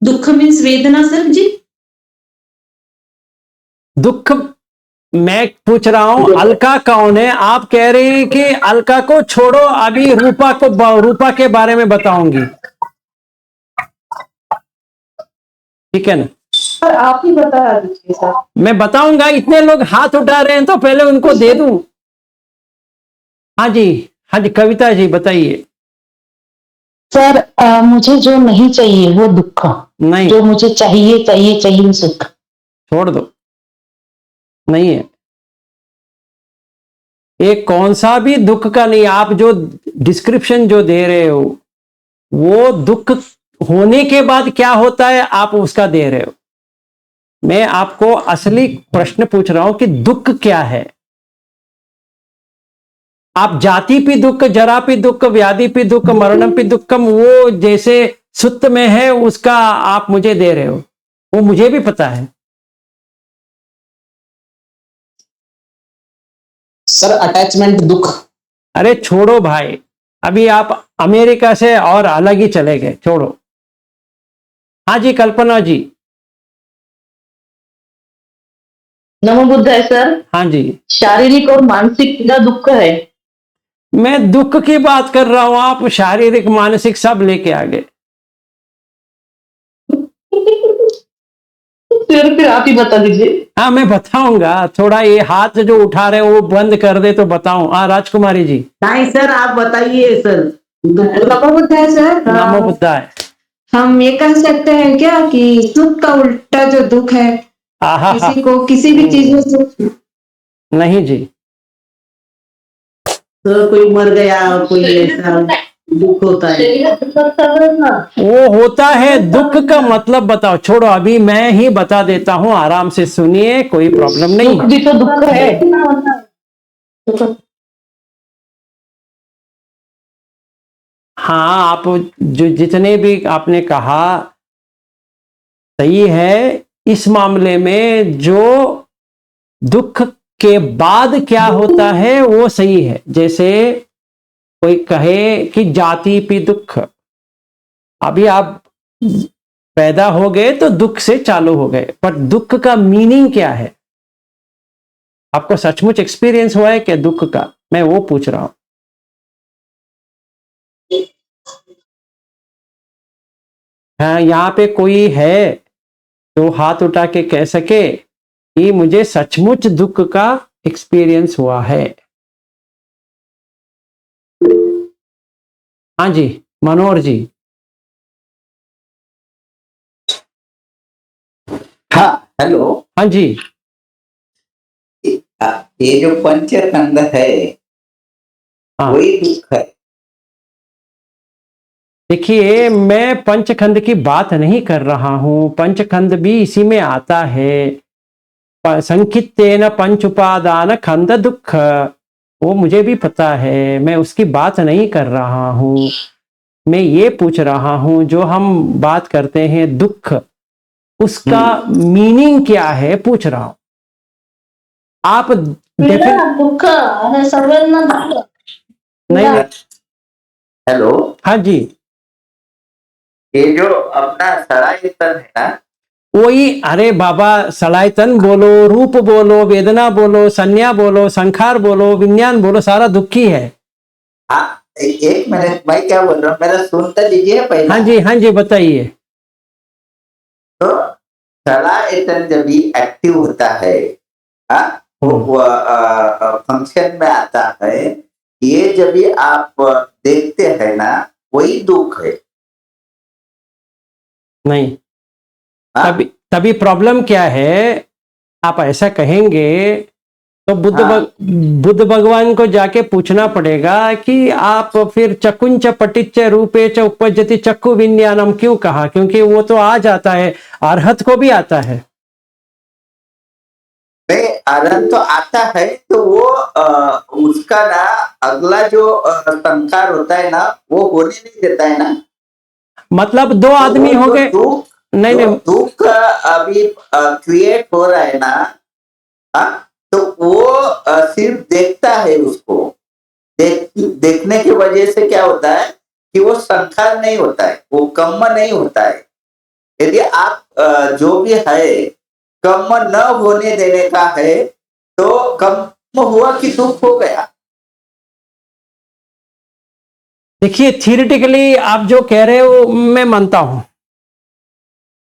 दुख मीन्स वेदना सर जी। दुख, मैं पूछ रहा हूं अलका कौन है? आप कह रहे हैं कि अलका को छोड़ो, अभी रूपा के बारे में बताऊंगी, ठीक है ना? सर आप ही बता दीजिए सर। मैं बताऊंगा, इतने लोग हाथ उठा रहे हैं तो पहले उनको दे दूं। हाँ जी, हाँ जी, कविता जी बताइए। सर मुझे जो नहीं चाहिए वो दुख, नहीं, जो मुझे चाहिए चाहिए चाहिए सुख। छोड़ दो, नहीं है। एक कौन सा भी दुख का नहीं। आप जो डिस्क्रिप्शन जो दे रहे हो, वो दुख होने के बाद क्या होता है आप उसका दे रहे हो। मैं आपको असली प्रश्न पूछ रहा हूं कि दुख क्या है। आप जाति पे दुख, जरा पे दुख, व्याधि पे दुख, मरणम पे दुखम, वो जैसे सुत्त में है उसका आप मुझे दे रहे हो, वो मुझे भी पता है। सर अटैचमेंट दुख। अरे छोड़ो भाई, अभी आप अमेरिका से और अलग ही चले गए, छोड़ो। हाँ जी, कल्पना जी। नमो बुद्धाय सर। हाँ जी, शारीरिक और मानसिक का दुख है। मैं दुख की बात कर रहा हूं, आप शारीरिक मानसिक सब लेके आ गए। फिर आप ही बता दीजिए। हाँ, मैं बताऊंगा। थोड़ा ये हाथ जो उठा रहे हो वो बंद कर दे तो बताऊं। हाँ, राजकुमारी जी। नहीं सर, आप बताइए सर। नमो बुद्धाय सर। नमो बुद्धाय। हम ये कह सकते हैं क्या कि सुख का उल्टा जो दुख है, आहा, किसी को किसी भी चीज में सुख नहीं जी, तो कोई मर गया, कोई ऐसा दुख होता है। वो होता है। दुख का मतलब बताओ, छोड़ो, अभी मैं ही बता देता हूं, आराम से सुनिए, कोई प्रॉब्लम नहीं है। भी तो दुख है। हाँ, आप जो जितने भी आपने कहा सही है। इस मामले में जो दुख के बाद क्या होता है वो सही है। जैसे कोई कहे कि जाति पे दुख, अभी आप पैदा हो गए तो दुख से चालू हो गए, पर दुख का मीनिंग क्या है? आपको सचमुच एक्सपीरियंस हुआ है क्या दुख का? मैं वो पूछ रहा हूं। हाँ, यहाँ पे कोई है जो हाथ उठा के कह सके कि मुझे सचमुच दुख का एक्सपीरियंस हुआ है? हाँ जी, मनोहर जी। हाँ हेलो। हाँ जी, ये जो पंचखंड है हाँ। वही दुख है। देखिए, मैं पंचखंड की बात नहीं कर रहा हूं, पंचखंड भी इसी में आता है। संकित्तेन पंच उपादान खंड दुख, वो मुझे भी पता है, मैं उसकी बात नहीं कर रहा हूं। मैं ये पूछ रहा हूं जो हम बात करते हैं दुख, उसका मीनिंग क्या है पूछ रहा हूं। आप दुख नहीं। हेलो। हाँ जी, ये जो अपना सड़ाईतन है ना, वही। अरे बाबा, सलायतन बोलो, रूप बोलो, वेदना बोलो, संज्ञा बोलो, संखार बोलो, विज्ञान बोलो, सारा दुखी है। हाँ एक मिनट, मैं क्या बोल रहा हूँ, मेरा सुनता लीजिए पहले। हाँ जी, हाँ जी, बताइए। तो सड़ाईतन जब भी एक्टिव होता है, वो फंक्शन में आता है, ये जब भी आप देखते हैं ना, वही दुख है। नहीं, तभी प्रॉब्लम क्या है? आप ऐसा कहेंगे तो बुद्ध भगवान को जाके पूछना पड़ेगा कि आप फिर चकुंच पटिच्च रूपे च उपजति चक्षु विज्ञानम क्यों कहा? क्योंकि वो तो आ जाता है, अरहत को भी आता है। मैं आनंद तो आता है, तो वो उसका ना अगला जो संस्कार होता है ना, वो होने नहीं देता है ना। मतलब दो आदमी हो गए, नहीं नहीं, दुख अभी क्रिएट हो रहा है ना, हाँ, तो वो सिर्फ देखता है उसको। देखने की वजह से क्या होता है कि वो संस्कार नहीं होता है, वो कम नहीं होता है। यदि आप जो भी है कम न होने देने का है, तो कम हुआ कि दुख हो गया। देखिए थियोरेटिकली आप जो कह रहे हो मैं मानता हूं,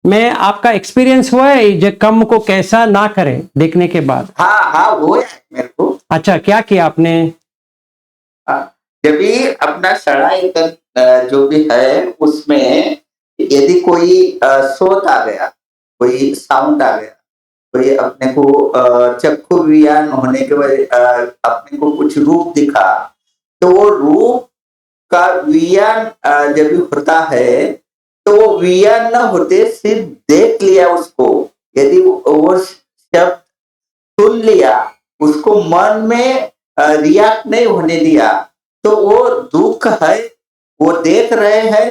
मैं आपका एक्सपीरियंस हुआ है जो कम को कैसा ना करे देखने के बाद। हाँ हाँ, वो है मेरे को। अच्छा, क्या किया आपने? जब भी अपना सड़ा जो भी है उसमें यदि कोई सोच आ गया, कोई साउंड आ गया, कोई अपने को चक्षु विज्ञान होने के वजह अपने को कुछ रूप दिखा, तो वो रूप का विज्ञान जब भी होता है, तो वो विज्ञान न होते सिर्फ देख लिया उसको, यदि वो शब्द सुन लिया, उसको मन में रिएक्ट नहीं होने दिया, तो वो दुख है, वो देख रहे हैं,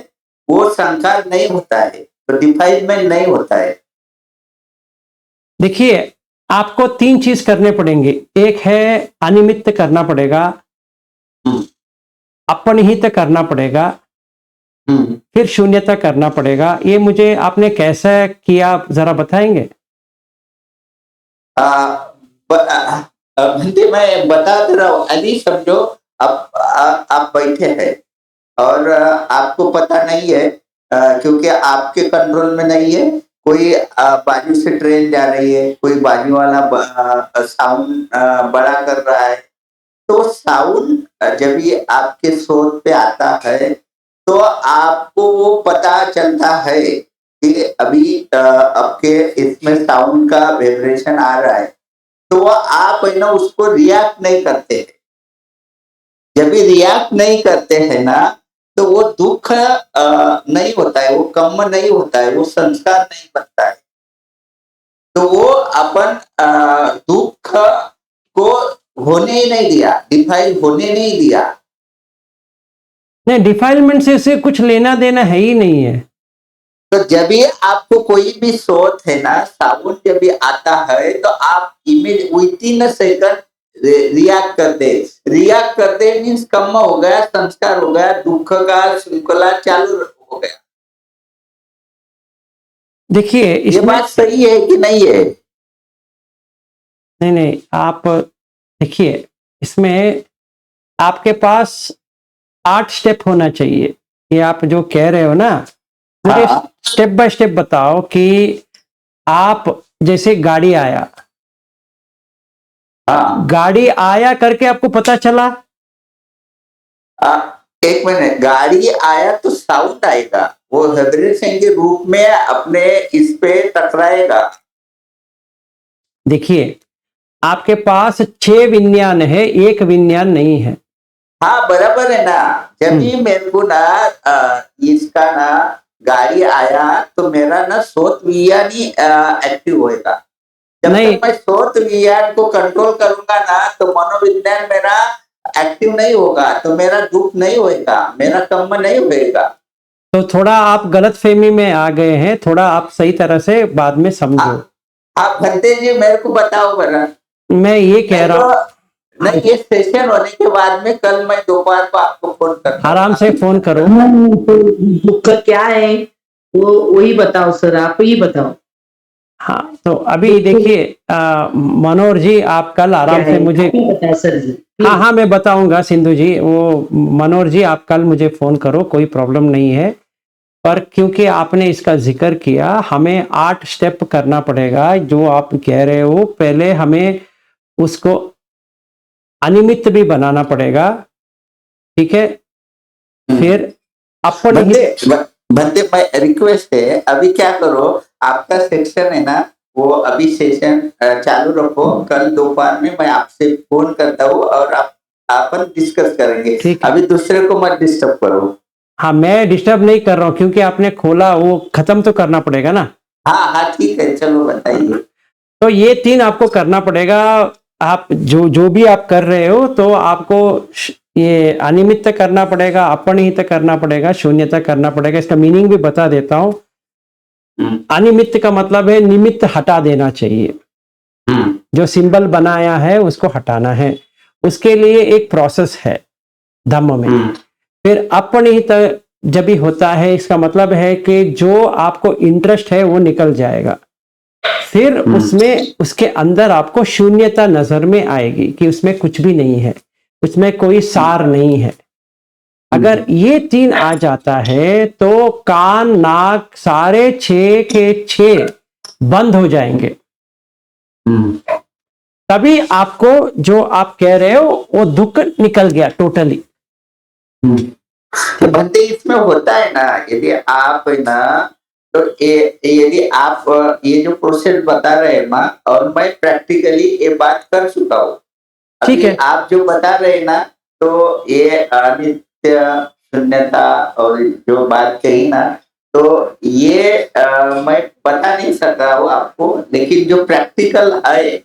वो संस्कार नहीं होता है, तो डिफाइनमेंट नहीं होता है। देखिए आपको तीन चीज करने पड़ेंगे। एक है अनिमित्त करना पड़ेगा, अपनिहित करना पड़ेगा, फिर शून्यता करना पड़ेगा। ये मुझे आपने कैसा किया जरा बताएंगे? मैं बता दे रहा हूँ। अभी समझो आप बैठे हैं और आपको पता नहीं है, क्योंकि आपके कंट्रोल में नहीं है, कोई बाजू से ट्रेन जा रही है, कोई बाजू वाला साउंड बड़ा कर रहा है, तो साउंड जब ये आपके सोच पे आता है, तो आपको वो पता चलता है कि अभी आपके इसमें साउंड का वाइब्रेशन आ रहा है, तो आप है ना उसको रिएक्ट नहीं करते हैं। जब भी रिएक्ट नहीं करते हैं ना, तो वो दुख नहीं होता है, वो कम नहीं होता है, वो संस्कार नहीं बनता है। तो वो अपन दुख को होने ही नहीं दिया, डिफाइन होने नहीं दिया। नहीं, डिफाइलमेंट से कुछ लेना देना है ही नहीं है। तो जब भी आपको कोई भी सोच है ना, साउंड जब भी आता है, तो आप image with in a second react कर दे मीन्स कम हो गया, संस्कार हो गया, दुख का श्रृंखला चालू हो गया। देखिए ये बात सही है कि नहीं है? नहीं नहीं, आप देखिए इसमें आपके पास 8 स्टेप होना चाहिए। ये आप जो कह रहे हो ना, मुझे स्टेप बाय स्टेप बताओ कि आप जैसे गाड़ी आया, गाड़ी आया करके आपको पता चला, एक मिनट, गाड़ी आया तो साउंड आएगा, वो वाइब्रेशन के रूप में अपने इस पे टकराएगा। देखिए आपके पास 6 विज्ञान है, एक विज्ञान नहीं है। हाँ बराबर है ना। जब भी मेरे को ना इसका ना गाड़ी आया, तो मेरा ना सोच विज्ञान ही एक्टिव होएगा। जब तक मैं सोच विज्ञान को कंट्रोल करूंगा ना, तो मनोविज्ञान मेरा एक्टिव नहीं होगा, तो मेरा दुख नहीं होएगा, मेरा कम नहीं होएगा। तो थोड़ा आप गलत फहमी में आ गए हैं, थोड़ा आप सही तरह से बाद में समझो। आप भंते जी मेरे को बताओ बना। मैं ये कह रहा हूँ, नहीं, ये सेशन होने के बाद में कल मैं दोपहर को आपको फोन करता हूं। आराम से फोन करो। दुख क्या है वो वही बताओ सर, आप ही बताओ। हाँ, तो अभी देखिए मनोहर जी, आप कल आराम से मुझे बताओ सर जी। हाँ मैं बताऊंगा सिंधु जी, वो मनोहर जी आप कल मुझे फोन करो, कोई प्रॉब्लम नहीं है। पर क्योंकि आपने इसका जिक्र किया, हमें 8 स्टेप करना पड़ेगा जो आप कह रहे हो। पहले हमें उसको अनिमित्त भी बनाना पड़ेगा, ठीक है? फिर बंदे मैं रिक्वेस्ट है, अभी क्या करो, आपका सेक्शन है ना, वो अभी सेशन चालू रखो, कल दोपहर में मैं आपसे फोन करता हूँ और अपन डिस्कस करेंगे। अभी दूसरे को मत डिस्टर्ब करो। हाँ, मैं डिस्टर्ब नहीं कर रहा हूँ, क्योंकि आपने खोला, वो खत्म तो करना पड़ेगा ना। हाँ हाँ ठीक है, चलो बताइए। तो ये 3 आपको करना पड़ेगा। आप जो भी आप कर रहे हो तो आपको ये अनिमित्त करना पड़ेगा, अपनिहित करना पड़ेगा, शून्यता करना पड़ेगा। इसका मीनिंग भी बता देता हूं। अनिमित्त का मतलब है निमित्त हटा देना चाहिए, जो सिंबल बनाया है उसको हटाना है। उसके लिए एक प्रोसेस है धम्म में। फिर अपनिहित जब भी होता है, इसका मतलब है कि जो आपको इंटरेस्ट है वो निकल जाएगा। फिर उसमें उसके अंदर आपको शून्यता नजर में आएगी कि उसमें कुछ भी नहीं है, उसमें कोई सार नहीं है। अगर ये 3 आ जाता है तो कान नाक सारे 6 के 6 बंद हो जाएंगे। तभी आपको जो आप कह रहे हो वो दुख निकल गया टोटली। बंदे इसमें होता है ना, यदि आप है ना, तो यदि आप ये जो प्रोसेस बता रहे हैं माँ, और मैं प्रैक्टिकली ये बात कर चुका हूँ। ठीक है। आप जो बता रहे हैं ना, तो ये अनित्य शून्यता और जो बात कही ना, तो ये मैं बता नहीं सका हूँ आपको, लेकिन जो प्रैक्टिकल है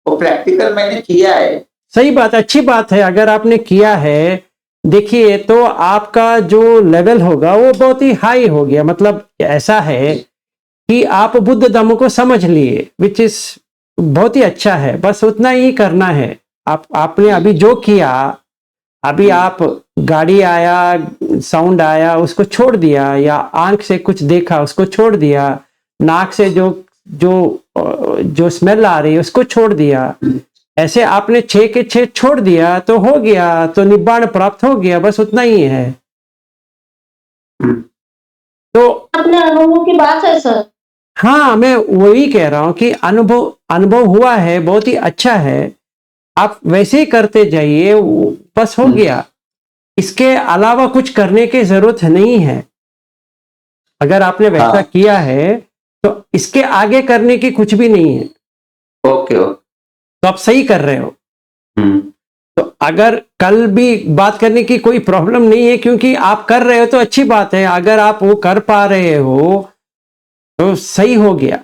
वो प्रैक्टिकल मैंने किया है। सही बात, अच्छी बात है अगर आपने किया है। देखिए तो आपका जो लेवल होगा वो बहुत ही हाई हो गया। मतलब ऐसा है कि आप बुद्ध धम्म को समझ लिए, विच इज बहुत ही अच्छा है। बस उतना ही करना है। आपने अभी जो किया, अभी आप गाड़ी आया, साउंड आया, उसको छोड़ दिया, या आंख से कुछ देखा उसको छोड़ दिया, नाक से जो जो जो स्मेल आ रही है उसको छोड़ दिया। ऐसे आपने 6 के 6 छोड़ दिया तो हो गया, तो निब्बाण प्राप्त हो गया। बस उतना ही है। तो अपने अनुभव की बात है सर। हाँ, मैं वही कह रहा हूं कि अनुभव हुआ है, बहुत ही अच्छा है। आप वैसे ही करते जाइए, बस हो गया। इसके अलावा कुछ करने की जरूरत नहीं है। अगर आपने वैसा किया है तो इसके आगे करने की कुछ भी नहीं है। ओके। तो आप सही कर रहे हो। तो अगर कल भी बात करने की कोई प्रॉब्लम नहीं है, क्योंकि आप कर रहे हो तो अच्छी बात है। अगर आप वो कर पा रहे हो तो सही हो गया।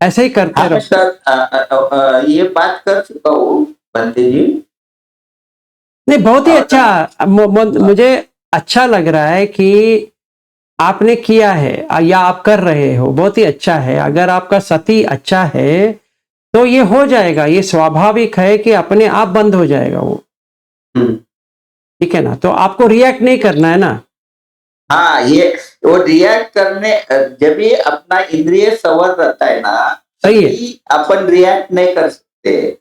ऐसे ही करते रहो। सर ये बात कर चुका हूँ बंदे जी। नहीं, बहुत ही अच्छा। मुझे अच्छा लग रहा है कि आपने किया है या आप कर रहे हो, बहुत ही अच्छा है। अगर आपका सती अच्छा है तो ये हो जाएगा। ये स्वाभाविक है कि अपने आप बंद हो जाएगा वो। ठीक है ना? तो आपको रिएक्ट नहीं करना है ना। हाँ, ये वो रिएक्ट करने, जब ये अपना इंद्रिय संवर रहता है ना, सही है, अपन रिएक्ट नहीं कर सकते।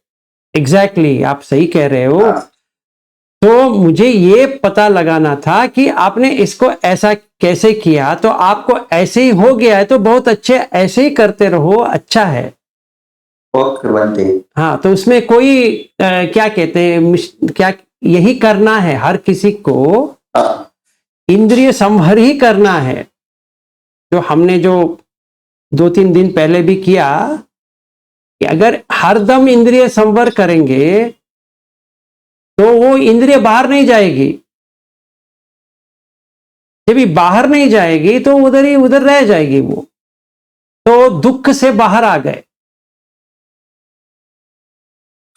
एग्जैक्टली, आप सही कह रहे हो। तो मुझे ये पता लगाना था कि आपने इसको ऐसा कैसे किया। तो आपको ऐसे ही हो गया है तो बहुत अच्छे, ऐसे ही करते रहो, अच्छा है। ओके बंदे। हाँ, तो उसमें कोई क्या कहते हैं, क्या यही करना है हर किसी को। इंद्रिय संवर ही करना है। जो हमने जो 2-3 दिन पहले भी किया कि अगर हरदम इंद्रिय संवर करेंगे तो वो इंद्रिय बाहर नहीं जाएगी। जब भी बाहर नहीं जाएगी तो उधर ही उधर रह जाएगी वो। तो दुख से बाहर आ गए।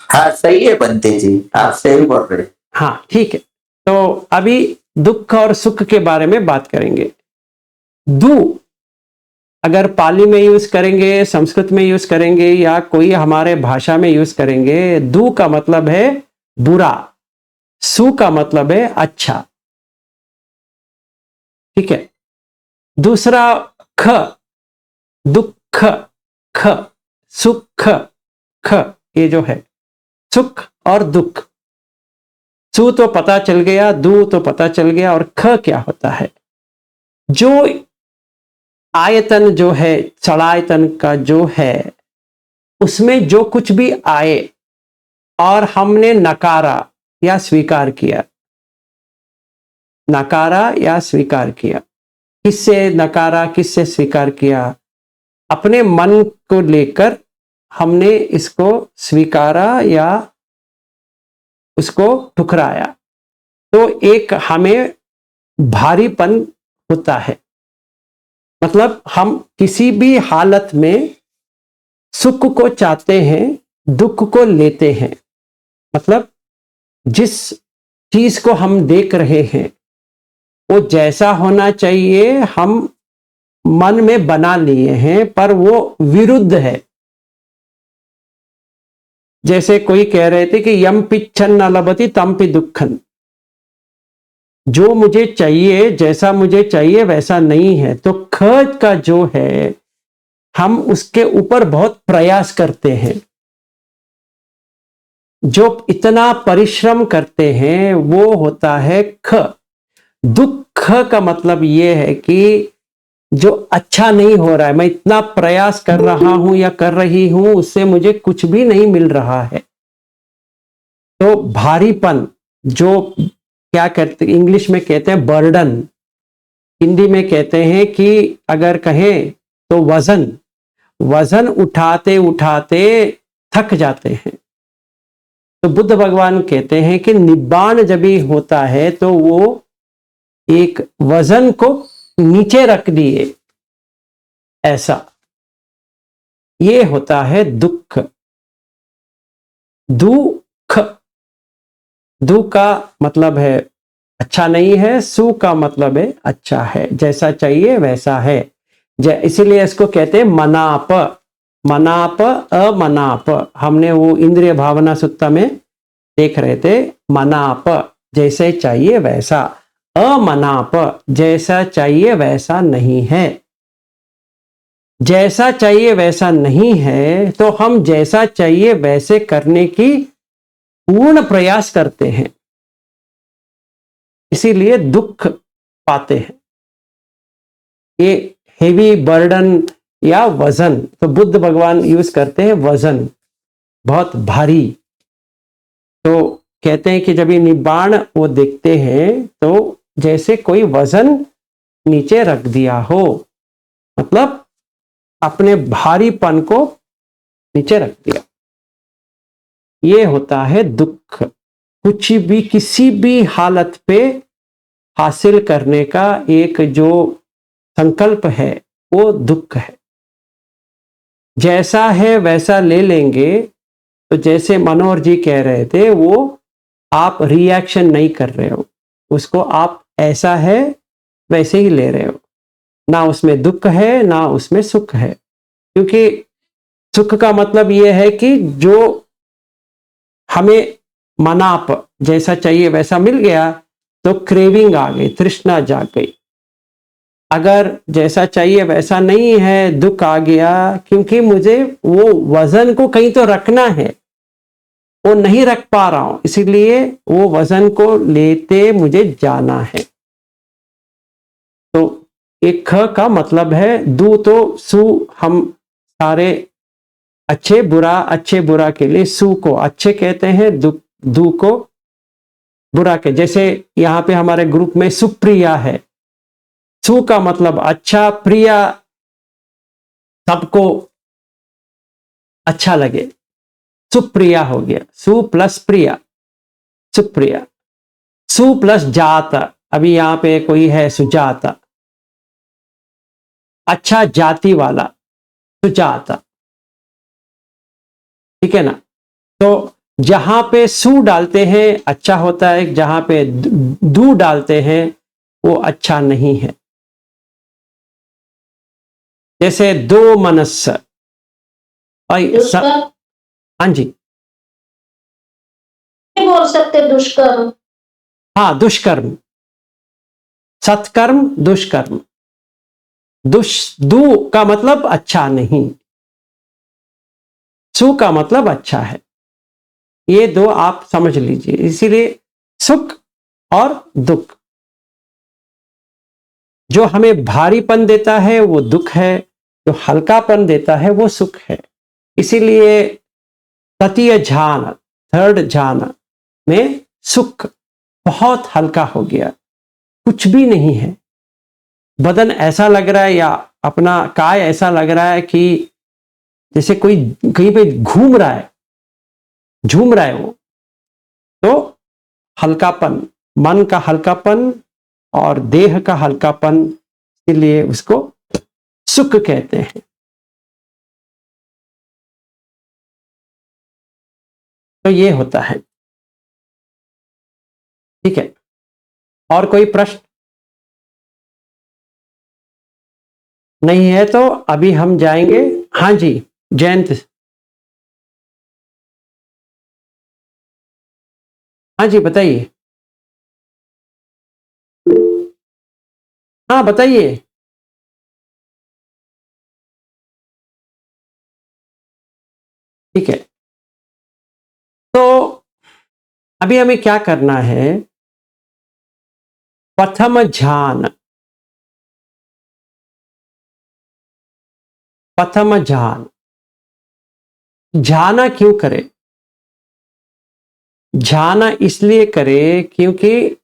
हाँ सही है बंते जी, आप सही बोल रहे। हाँ ठीक है। तो अभी दुख और सुख के बारे में बात करेंगे। दु अगर पाली में यूज करेंगे, संस्कृत में यूज करेंगे, या कोई हमारे भाषा में यूज करेंगे, दु का मतलब है बुरा, सु का मतलब है अच्छा। ठीक है। दूसरा ख, दुख, ख, सुख, ख, ये जो है सुख और दुख। सु तो पता चल गया, दु तो पता चल गया, और ख क्या होता है? जो आयतन जो है, सड़ायतन का जो है, उसमें जो कुछ भी आए और हमने नकारा या स्वीकार किया, नकारा या स्वीकार किया, किससे नकारा किससे स्वीकार किया? अपने मन को लेकर हमने इसको स्वीकारा या उसको ठुकराया। तो एक हमें भारीपन होता है। मतलब हम किसी भी हालत में सुख को चाहते हैं, दुख को लेते हैं। मतलब जिस चीज को हम देख रहे हैं वो जैसा होना चाहिए हम मन में बना लिए हैं, पर वो विरुद्ध है। जैसे कोई कह रहे थे कि यम पिच्छन न लभति तमपि दुखन, जो मुझे चाहिए, जैसा मुझे चाहिए वैसा नहीं है। तो खर्च का जो है हम उसके ऊपर बहुत प्रयास करते हैं। जो इतना परिश्रम करते हैं वो होता है ख। दुख का मतलब ये है कि जो अच्छा नहीं हो रहा है, मैं इतना प्रयास कर रहा हूं या कर रही हूं, उससे मुझे कुछ भी नहीं मिल रहा है। तो भारीपन, जो क्या कहते, इंग्लिश में कहते हैं बर्डन, हिंदी में कहते हैं कि अगर कहें तो वजन, वजन उठाते उठाते थक जाते हैं। तो बुद्ध भगवान कहते हैं कि निब्बाण जब भी होता है तो वो एक वजन को नीचे रख दिए, ऐसा ये होता है दुख। दुख, दु का मतलब है अच्छा नहीं है, सु का मतलब है अच्छा है, जैसा चाहिए वैसा है। इसीलिए इसको कहते हैं मनाप। मनाप अमनाप, हमने वो इंद्रिय भावना सूत्र में देख रहे थे। मनाप जैसे चाहिए वैसा, अमनाप जैसा चाहिए वैसा नहीं है। जैसा चाहिए वैसा नहीं है तो हम जैसा चाहिए वैसे करने की पूर्ण प्रयास करते हैं, इसीलिए दुख पाते हैं। ये हेवी बर्डन या वजन, तो बुद्ध भगवान यूज करते हैं वजन, बहुत भारी। तो कहते हैं कि जब ये निब्बाण वो देखते हैं तो जैसे कोई वजन नीचे रख दिया हो, मतलब अपने भारीपन को नीचे रख दिया। ये होता है दुख। कुछ भी किसी भी हालत पे हासिल करने का एक जो संकल्प है वो दुख है। जैसा है वैसा ले लेंगे तो जैसे मनोहर जी कह रहे थे, वो आप रिएक्शन नहीं कर रहे हो, उसको आप ऐसा है वैसे ही ले रहे हो, ना उसमें दुख है ना उसमें सुख है। क्योंकि सुख का मतलब यह है कि जो हमें मनाप, जैसा चाहिए वैसा मिल गया तो क्रेविंग आ गई, तृष्णा जाग गई। अगर जैसा चाहिए वैसा नहीं है, दुख आ गया, क्योंकि मुझे वो वजन को कहीं तो रखना है, वो नहीं रख पा रहा हूं, इसीलिए वो वजन को लेते मुझे जाना है। तो एक ख का मतलब है दू, तो सु हम सारे अच्छे बुरा के लिए सु को अच्छे कहते हैं, दू को बुरा के। जैसे यहां पे हमारे ग्रुप में सुप्रिया है, सु का मतलब अच्छा, प्रिया सबको अच्छा लगे, सुप्रिया हो गया, सु प्लस प्रिया, सुप्रिया। सु प्लस जात, अभी यहां पे कोई है सुजाता, अच्छा जाति वाला सुजाता, ठीक है ना। तो जहां पे सु डालते हैं अच्छा होता है, जहां पे दू डालते हैं वो अच्छा नहीं है। जैसे दो मनस, हाँ जी नहीं बोल सकते दुष्कर्म। हाँ, दुष्कर्म, सत्कर्म, दुष्कर्म। दू का मतलब अच्छा नहीं, सु का मतलब अच्छा है। ये दो आप समझ लीजिए। इसीलिए सुख और दुख, जो हमें भारीपन देता है वो दुख है, जो हल्कापन देता है वो सुख है। इसीलिए तृतीय ध्यान, थर्ड ध्यान में सुख बहुत हल्का हो गया, कुछ भी नहीं है। बदन ऐसा लग रहा है या अपना काय ऐसा लग रहा है कि जैसे कोई कहीं पे घूम रहा है, झूम रहा है वो। तो हल्कापन, मन का हल्कापन और देह का हल्कापन, इसलिए उसको सुख कहते हैं। तो ये होता है। ठीक है, और कोई प्रश्न नहीं है तो अभी हम जाएंगे। हाँ जी, जयंत। हाँ जी, बताइए। हाँ बताइए। ठीक है, तो अभी हमें क्या करना है? प्रथम ध्यान, प्रथम ध्यान। ध्यान क्यों करे? ध्यान इसलिए करे क्योंकि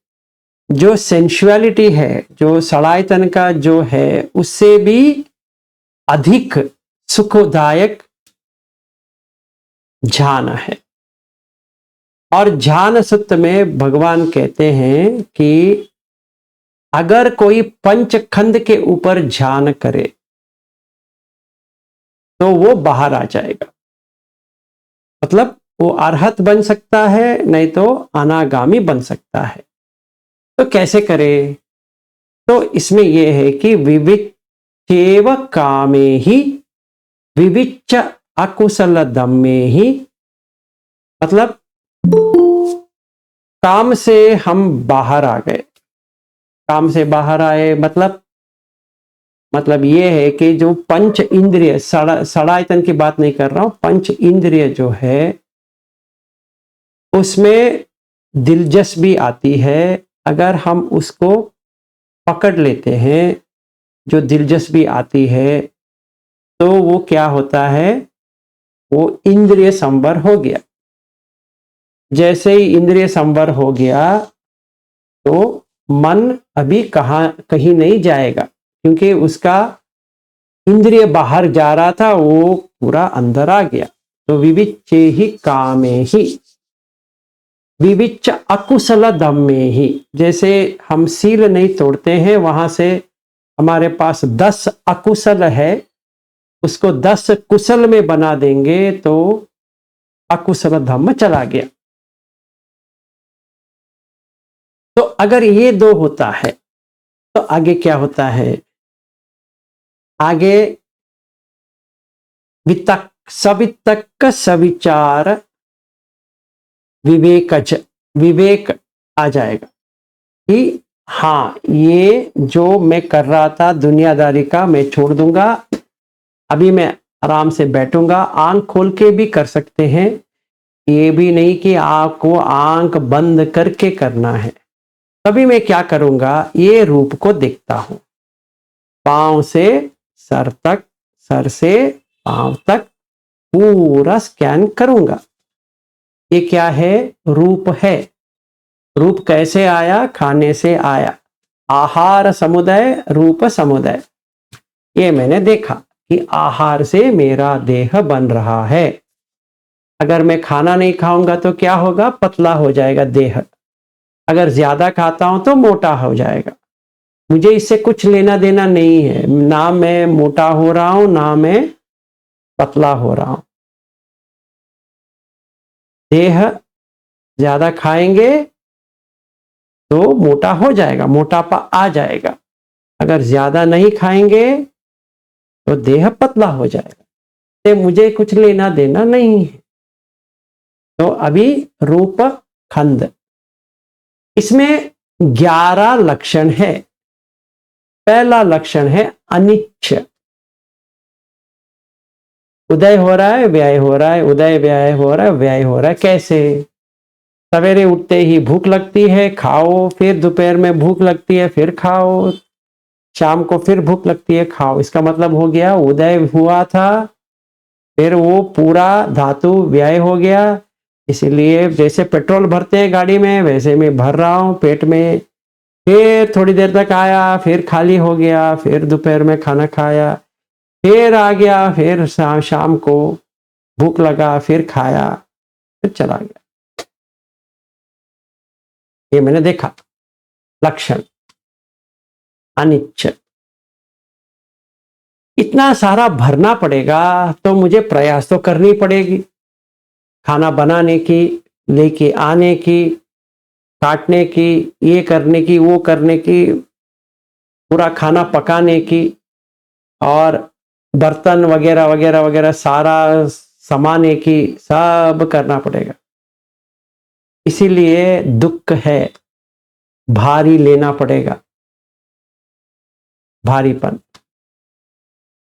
जो सेंसुअलिटी है, जो सड़ायतन का जो है, उससे भी अधिक सुखदायक ध्यान है। और ध्यान सूत्र में भगवान कहते हैं कि अगर कोई पंचखंड के ऊपर ध्यान करे तो वो बाहर आ जाएगा। मतलब वो अरहत बन सकता है, नहीं तो अनागामी बन सकता है। तो कैसे करे? तो इसमें यह है कि विविच्चेव कामे ही विविच्च अकुशल दम्मे ही, मतलब काम से हम बाहर आ गए। काम से बाहर आए मतलब ये है कि जो पंच इंद्रिय, सड़ायतन की बात नहीं कर रहा हूं, पंच इंद्रिय जो है उसमें दिलचस्पी आती है। अगर हम उसको पकड़ लेते हैं, जो दिलचस्पी आती है, तो वो क्या होता है? वो इंद्रिय संवर हो गया। जैसे ही इंद्रिय संवर हो गया तो मन अभी कहीं नहीं जाएगा, क्योंकि उसका इंद्रिय बाहर जा रहा था, वो पूरा अंदर आ गया। तो विविच्चे ही कामे ही विविच्च अकुशल दम्मे ही, जैसे हम सील नहीं तोड़ते हैं, वहां से हमारे पास 10 अकुशल है, उसको 10 कुशल में बना देंगे तो अकुशल धम्म चला गया। तो अगर ये दो होता है तो आगे क्या होता है? आगे वितक सवितक सविचार विवेक आ जाएगा कि हाँ, ये जो मैं कर रहा था दुनियादारी का, मैं छोड़ दूंगा। अभी मैं आराम से बैठूंगा, आंख खोल के भी कर सकते हैं, ये भी नहीं कि आपको आंख बंद करके करना है। तभी मैं क्या करूंगा? ये रूप को देखता हूं, पांव से सर तक, सर से पांव तक पूरा स्कैन करूंगा। ये क्या है? रूप है। रूप कैसे आया? खाने से आया। आहार समुदय, रूप समुदय। ये मैंने देखा कि आहार से मेरा देह बन रहा है। अगर मैं खाना नहीं खाऊंगा तो क्या होगा? पतला हो जाएगा देह। अगर ज्यादा खाता हूं तो मोटा हो जाएगा। मुझे इससे कुछ लेना देना नहीं है, ना मैं मोटा हो रहा हूं, ना मैं पतला हो रहा हूं। देह ज्यादा खाएंगे तो मोटा हो जाएगा, मोटापा आ जाएगा। अगर ज्यादा नहीं खाएंगे तो देह पतला हो जाएगा। तो मुझे कुछ लेना देना नहीं है। तो अभी रूप खंड, इसमें 11 लक्षण है। पहला लक्षण है अनिच्छ। उदय हो रहा है, व्यय हो रहा है, उदय व्यय हो रहा है, व्यय हो रहा है। कैसे? सवेरे उठते ही भूख लगती है, खाओ, फिर दोपहर में भूख लगती है, फिर खाओ, शाम को फिर भूख लगती है, खाओ। इसका मतलब हो गया उदय हुआ था, फिर वो पूरा धातु व्यय हो गया। इसलिए जैसे पेट्रोल भरते हैं गाड़ी में, वैसे मैं भर रहा हूं पेट में। फिर थोड़ी देर तक आया, फिर खाली हो गया, फिर दोपहर में खाना खाया, फिर आ गया, फिर शाम को भूख लगा, फिर खाया, फिर चला गया। ये मैंने देखा लक्षण अनिच्छ। इतना सारा भरना पड़ेगा तो मुझे प्रयास तो करनी पड़ेगी। खाना बनाने की, लेके आने की, काटने की, ये करने की, वो करने की, पूरा खाना पकाने की, और बर्तन वगैरह वगैरह वगैरह सारा समाने की, सब करना पड़ेगा। इसीलिए दुख है, भारी लेना पड़ेगा, भारीपन।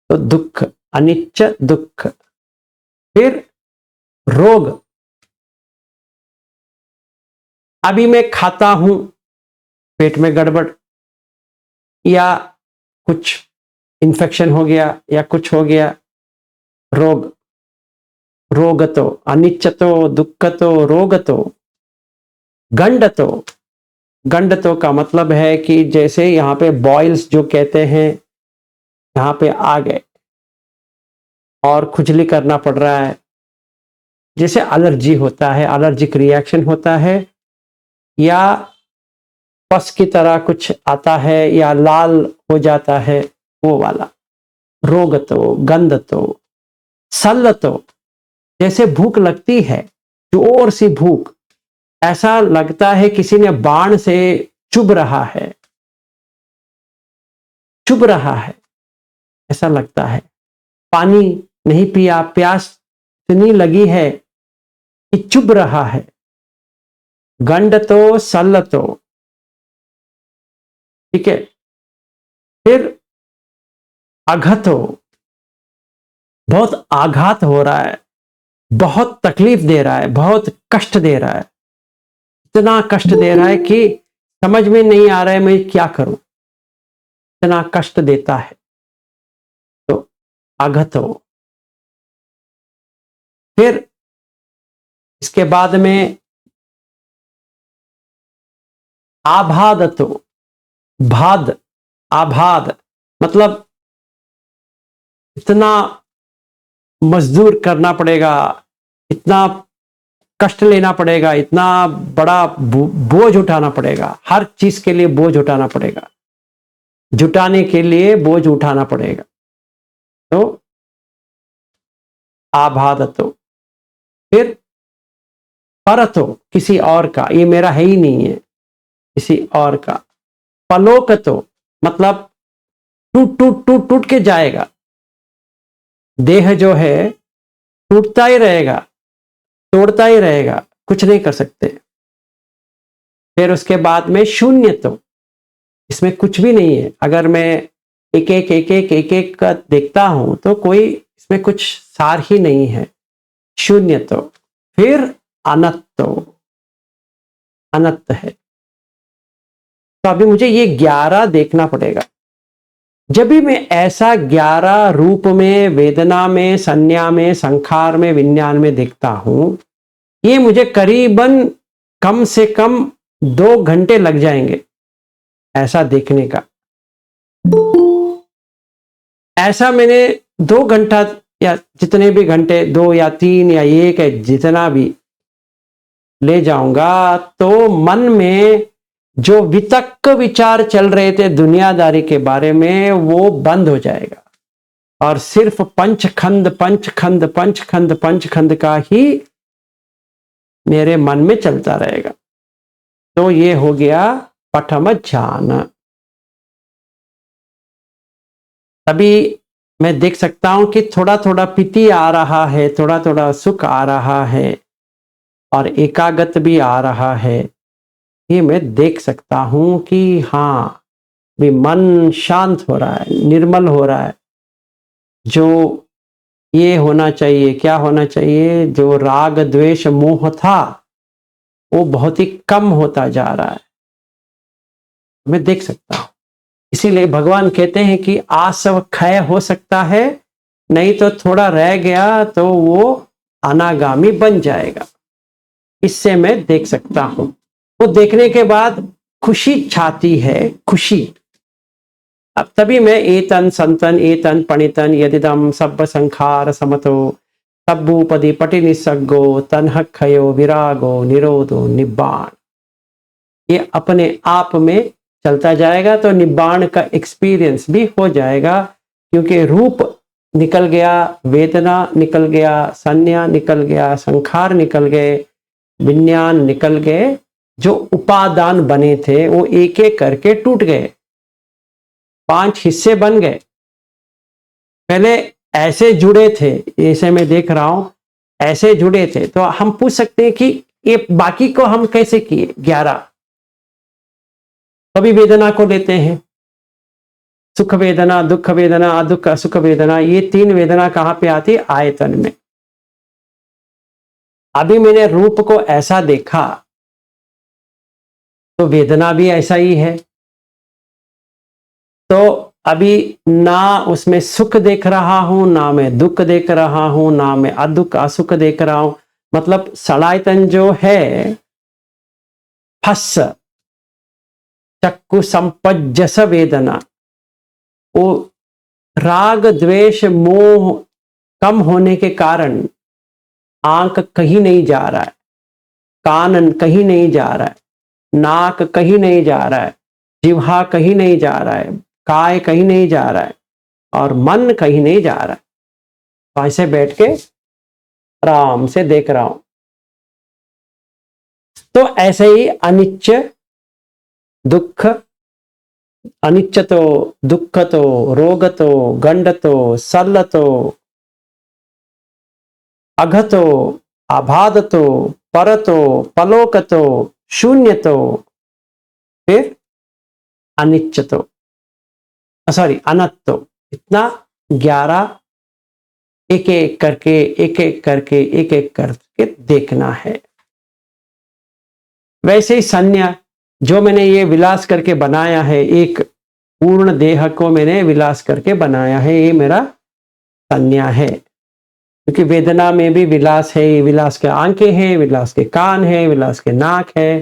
तो दुख, अनिच्च दुख। फिर रोग। अभी मैं खाता हूं, पेट में गड़बड़, या कुछ इन्फेक्शन हो गया, या कुछ हो गया, रोग। रोगतो, अनिच्चतो, दुखतो, रोगतो, गंडतो। गंडतो का मतलब है कि जैसे यहाँ पे बॉइल्स जो कहते हैं, यहाँ पे आ गए और खुजली करना पड़ रहा है, जैसे एलर्जी होता है, एलर्जिक रिएक्शन होता है, या पस की तरह कुछ आता है, या लाल हो जाता है, वो वाला रोगतो, गंधतो, सल्लतो। जैसे भूख लगती है, जोर सी भूख, ऐसा लगता है किसी ने बाण से चुभ रहा है, चुभ रहा है, ऐसा लगता है। पानी नहीं पिया, प्यास इतनी लगी है कि चुभ रहा है। गंडतो, सल्लतो, ठीक है। फिर अघतो, बहुत आघात हो रहा है, बहुत तकलीफ दे रहा है, बहुत कष्ट दे रहा है, इतना कष्ट दे रहा है कि समझ में नहीं आ रहा है मैं क्या करूं, इतना कष्ट देता है, तो आघतो। फिर इसके बाद में आभादतो। भाद, आभाद मतलब इतना मजदूर करना पड़ेगा, इतना कष्ट लेना पड़ेगा, इतना बड़ा बोझ उठाना पड़ेगा, हर चीज के लिए बोझ उठाना पड़ेगा, जुटाने के लिए बोझ उठाना पड़ेगा, तो आबादतो। फिर परतो, किसी और का, ये मेरा है ही नहीं है, किसी और का। पलोकतो मतलब टूट टूट टूट टूट के जाएगा, देह जो है टूटता ही रहेगा, तोड़ता ही रहेगा, कुछ नहीं कर सकते। फिर उसके बाद में शून्य, तो इसमें कुछ भी नहीं है। अगर मैं एक एक एक एक एक एक का देखता हूं तो कोई इसमें कुछ सार ही नहीं है, शून्य तो। फिर अनत्तो, अनंत है। तो अभी मुझे ये 11 देखना पड़ेगा। जब भी मैं ऐसा 11 रूप में, वेदना में, संज्ञा में, संखार में, विज्ञान में देखता हूं, ये मुझे करीबन कम से कम 2 घंटे लग जाएंगे ऐसा देखने का। ऐसा मैंने 2 घंटा या जितने भी घंटे, 2 या 3 या 1 है, जितना भी ले जाऊंगा, तो मन में जो वितक्क विचार चल रहे थे दुनियादारी के बारे में, वो बंद हो जाएगा और सिर्फ पंचखंड पंचखंड पंचखंड पंचखंड का ही मेरे मन में चलता रहेगा। तो ये हो गया पठम ध्यान। तभी मैं देख सकता हूं कि थोड़ा थोड़ा पीति आ रहा है, थोड़ा थोड़ा सुख आ रहा है, और एकाग्रत भी आ रहा है। ये मैं देख सकता हूं कि हाँ, भी मन शांत हो रहा है, निर्मल हो रहा है। जो ये होना चाहिए, क्या होना चाहिए, जो राग द्वेष मोह था, वो बहुत ही कम होता जा रहा है, मैं देख सकता हूं। इसीलिए भगवान कहते हैं कि आसव क्षय हो सकता है, नहीं तो थोड़ा रह गया तो वो अनागामी बन जाएगा। इससे मैं देख सकता हूं। वो देखने के बाद खुशी छाती है, खुशी। अब तभी मैं एतन संतन एतन पणितन यदिदम सब संखार समतो तब्बूपदी पटि निसग्गो तन्ह क्षयो विरागो निरोधो निब्बाण, ये अपने आप में चलता जाएगा। तो निब्बाण का एक्सपीरियंस भी हो जाएगा, क्योंकि रूप निकल गया, वेदना निकल गया, संज्ञा निकल गया, संखार निकल गए, विज्ञान निकल गए। जो उपादान बने थे वो एक एक करके टूट गए, 5 हिस्से बन गए। पहले ऐसे जुड़े थे, जैसे मैं देख रहा हूं ऐसे जुड़े थे, तो हम पूछ सकते हैं कि ये बाकी को हम कैसे किए 11। कभी वेदना को लेते हैं, सुख वेदना, दुख वेदना, अदुख सुख वेदना, ये 3 वेदना कहां पे आती है? आयतन में। अभी मैंने रूप को ऐसा देखा तो वेदना भी ऐसा ही है। तो अभी ना उसमें सुख देख रहा हूं, ना मैं दुख देख रहा हूं, ना मैं अदुख असुख देख रहा हूं। मतलब सलायतन जो है, फस चक्षु संपज्जस वेदना, वो राग द्वेष मोह कम होने के कारण आंख कहीं नहीं जा रहा है, कान कहीं नहीं जा रहा है, नाक कहीं नहीं जा रहा है, जिह्वा कहीं नहीं जा रहा है, काय कहीं नहीं जा रहा है और मन कहीं नहीं जा रहा है। तो ऐसे बैठ के आराम से देख रहा हूं। तो ऐसे ही अनिच्च दुख, अनिच्चतो दुःखतो रोगतो गंडतो सल्लतो अघतो अबाधतो परतो पलोकतो शून्यतो, फिर अनिच्चतो, सॉरी अनत्तो। इतना 11 एक एक करके एक एक करके एक एक करके देखना है। वैसे ही संज्ञा, जो मैंने ये विलास करके बनाया है, एक पूर्ण देह को मैंने विलास करके बनाया है, ये मेरा संज्ञा है। क्योंकि वेदना में भी विलास है, ये विलास के आंखें हैं, विलास के कान है, विलास के नाक है,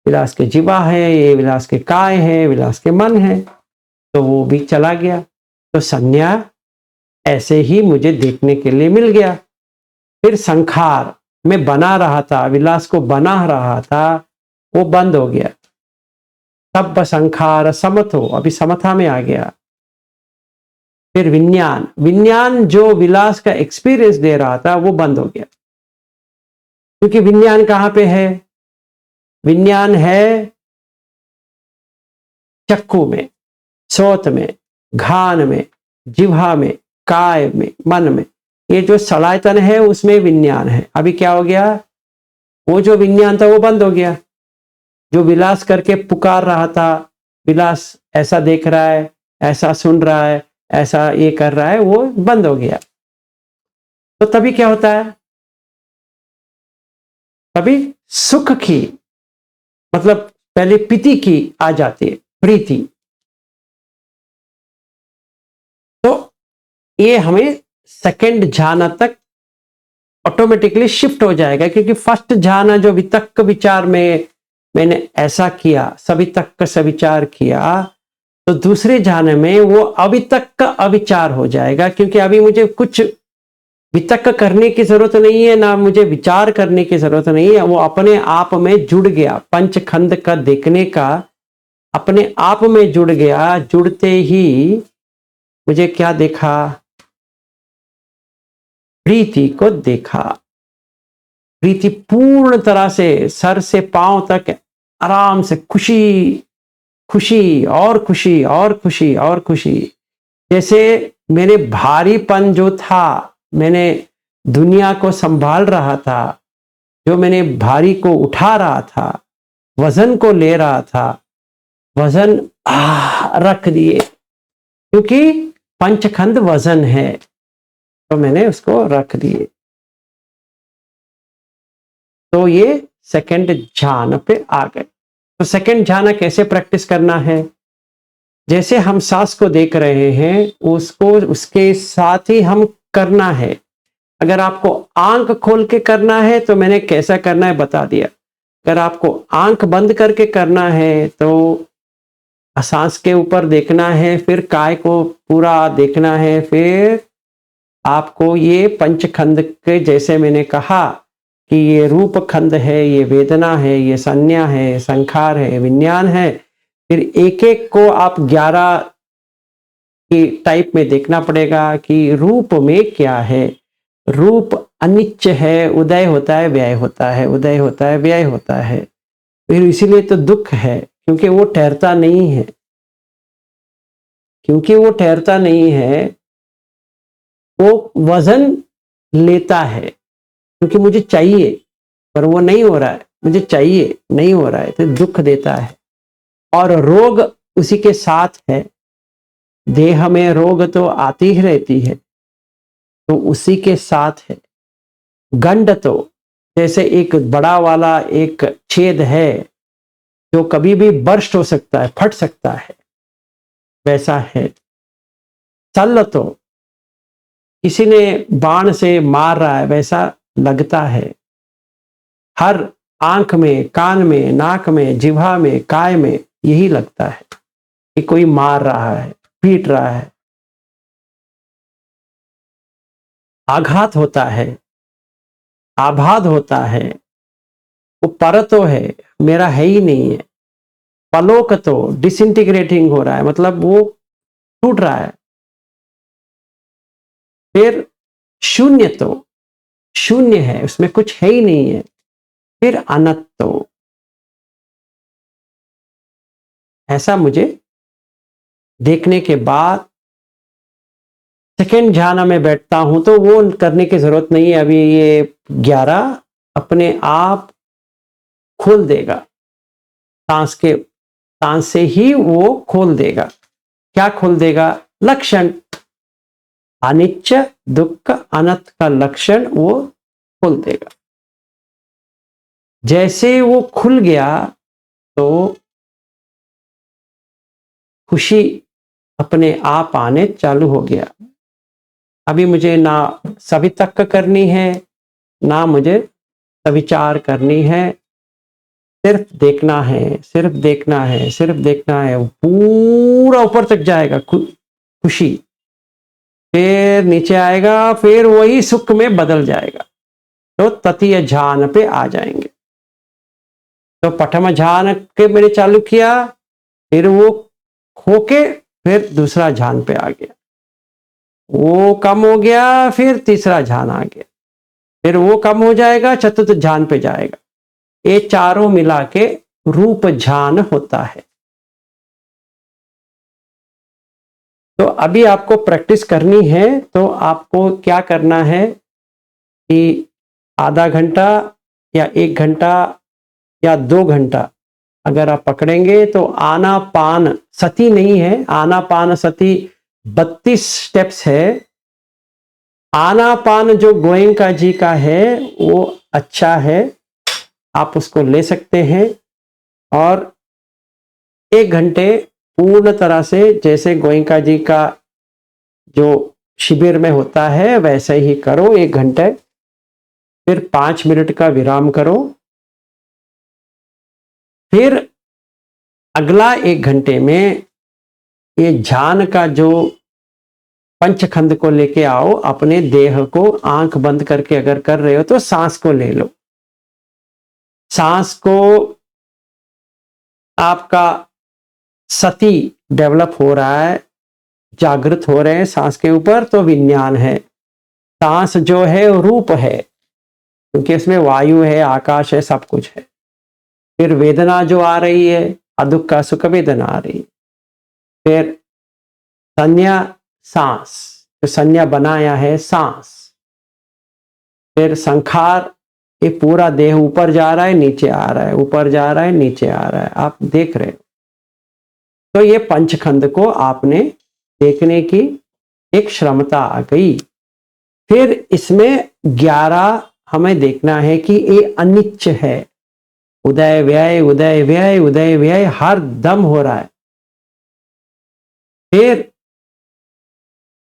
विलास के जीवा है, ये विलास के काय है, विलास के मन है, तो वो भी चला गया। तो संज्ञा ऐसे ही मुझे देखने के लिए मिल गया। फिर संखार में बना रहा था, विलास को बना रहा था, वो बंद हो गया। तब संखार समथो, अभी समथा में आ गया। फिर विज्ञान, विज्ञान जो विलास का एक्सपीरियंस दे रहा था वो बंद हो गया। क्योंकि विज्ञान कहां पे है? विज्ञान है चक्षु में, श्रोत में, घान में, जिह्वा में, काय में, मन में। ये जो सलायतन है उसमें विज्ञान है। अभी क्या हो गया? वो जो विज्ञान था वो बंद हो गया। जो विलास करके पुकार रहा था, विलास ऐसा देख रहा है, ऐसा सुन रहा है, ऐसा ये कर रहा है, वो बंद हो गया। तो तभी क्या होता है? तभी सुख की, मतलब पहले प्रीति की आ जाती है, प्रीति। तो ये हमें सेकंड ध्यान तक ऑटोमेटिकली शिफ्ट हो जाएगा। क्योंकि फर्स्ट ध्यान जो वितक्क विचार में मैंने ऐसा किया, सवितक्क सविचार किया, तो दूसरे ध्यान में वो अवितक्क अविचार हो जाएगा। क्योंकि अभी मुझे कुछ वितक्क करने की जरूरत नहीं है, ना मुझे विचार करने की जरूरत नहीं है, वो अपने आप में जुड़ गया। पंचखंड का देखने का अपने आप में जुड़ गया। जुड़ते ही मुझे क्या देखा? प्रीति को देखा। प्रीति पूर्ण तरह से सर से पांव तक आराम से खुशी, खुशी और खुशी और खुशी और खुशी। जैसे मेरे भारीपन जो था, मैंने दुनिया को संभाल रहा था, जो मैंने भारी को उठा रहा था, वजन को ले रहा था, वजन रख दिए। क्योंकि पंचखंड वजन है, तो मैंने उसको रख दिए। तो ये सेकंड ध्यान पे आ गए। तो सेकंड ध्यान कैसे प्रैक्टिस करना है? जैसे हम सांस को देख रहे हैं, उसको उसके साथ ही हम करना है। अगर आपको आंख खोल के करना है तो मैंने कैसा करना है बता दिया। अगर आपको आंख बंद करके करना है तो सांस के ऊपर देखना है, फिर काय को पूरा देखना है। फिर आपको ये पंचखंड के, जैसे मैंने कहा कि ये रूप खंड है, ये वेदना है, ये संज्ञा है, संखार है, विज्ञान है, फिर एक एक को आप 11 की टाइप में देखना पड़ेगा कि रूप में क्या है। रूप अनित्य है, उदय होता है व्यय होता है, उदय होता है व्यय होता है, फिर इसीलिए तो दुख है, क्योंकि वो ठहरता नहीं है। क्योंकि वो ठहरता नहीं है, वो वजन लेता है, क्योंकि मुझे चाहिए पर वो नहीं हो रहा है, मुझे चाहिए नहीं हो रहा है, तो दुख देता है। और रोग उसी के साथ है, देह में रोग तो आती ही रहती है, तो उसी के साथ है। गंड तो जैसे एक बड़ा वाला एक छेद है जो कभी भी बर्स्ट हो सकता है, फट सकता है, वैसा है। शल्य तो किसी ने बाण से मार रहा है वैसा लगता है। हर आंख में, कान में, नाक में, जिह्वा में, काय में यही लगता है कि कोई मार रहा है, पीट रहा है। आघात होता है, आबाद होता है, वो पर तो है, मेरा है ही नहीं है। पलोक तो डिसइंटीग्रेटिंग हो रहा है, मतलब वो टूट रहा है। फिर शून्य तो शून्य है, उसमें कुछ है ही नहीं है। फिर अनंत तो ऐसा मुझे देखने के बाद सेकेंड ध्यान में बैठता हूं तो वो करने की जरूरत नहीं है। अभी ये 11 अपने आप खोल देगा, सांस से ही वो खोल देगा। क्या खोल देगा? लक्षण, अनित्य, दुख, अनंत का लक्षण वो खोल देगा। जैसे वो खुल गया तो खुशी अपने आप आने चालू हो गया। अभी मुझे ना सवितक्क करनी है, ना मुझे सविचार करनी है, सिर्फ देखना है, सिर्फ देखना है, सिर्फ देखना है। पूरा ऊपर तक जाएगा खुशी, फिर नीचे आएगा, फिर वही सुख में बदल जाएगा, तो तृतीय ध्यान पे आ जाएंगे। तो प्रथम ध्यान के मैंने चालू किया, फिर वो होके फिर दूसरा ध्यान पे आ गया, वो कम हो गया, फिर तीसरा ध्यान आ गया, फिर वो कम हो जाएगा, चतुर्थ ध्यान पे जाएगा। ये चारों मिला के रूप ध्यान होता है। तो अभी आपको प्रैक्टिस करनी है, तो आपको क्या करना है कि आधा घंटा या 1 घंटा या 2 घंटा अगर आप पकड़ेंगे तो आनापान सती नहीं है, आनापान सती 32 स्टेप्स है। आनापान जो गोयंका जी का है वो अच्छा है, आप उसको ले सकते हैं। और 1 घंटे पूर्ण तरह से जैसे गोयंका जी का जो शिविर में होता है वैसे ही करो 1 घंटे, फिर 5 मिनट का विराम करो, फिर अगला 1 घंटे में ये ध्यान का जो पंचखंड को लेके आओ अपने देह को। आंख बंद करके अगर कर रहे हो तो सांस को ले लो, सांस को आपका सती डेवलप हो रहा है, जागृत हो रहे हैं सांस के ऊपर, तो विज्ञान है। सांस जो है रूप है, क्योंकि इसमें वायु है, आकाश है, सब कुछ है। फिर वेदना जो आ रही है, अदुख का सुख वेदना आ रही है। फिर संज्ञा सांस, जो संज्ञा बनाया है सांस। फिर संखार, ये पूरा देह ऊपर जा रहा है, नीचे आ रहा है, ऊपर जा रहा है, नीचे आ रहा है, आप देख रहे हो। तो ये पंचखंड को आपने देखने की एक क्षमता आ गई। फिर इसमें 11 हमें देखना है कि ये अनित्य है, उदय व्यय, उदय व्यय, उदय व्यय हर दम हो रहा है। फिर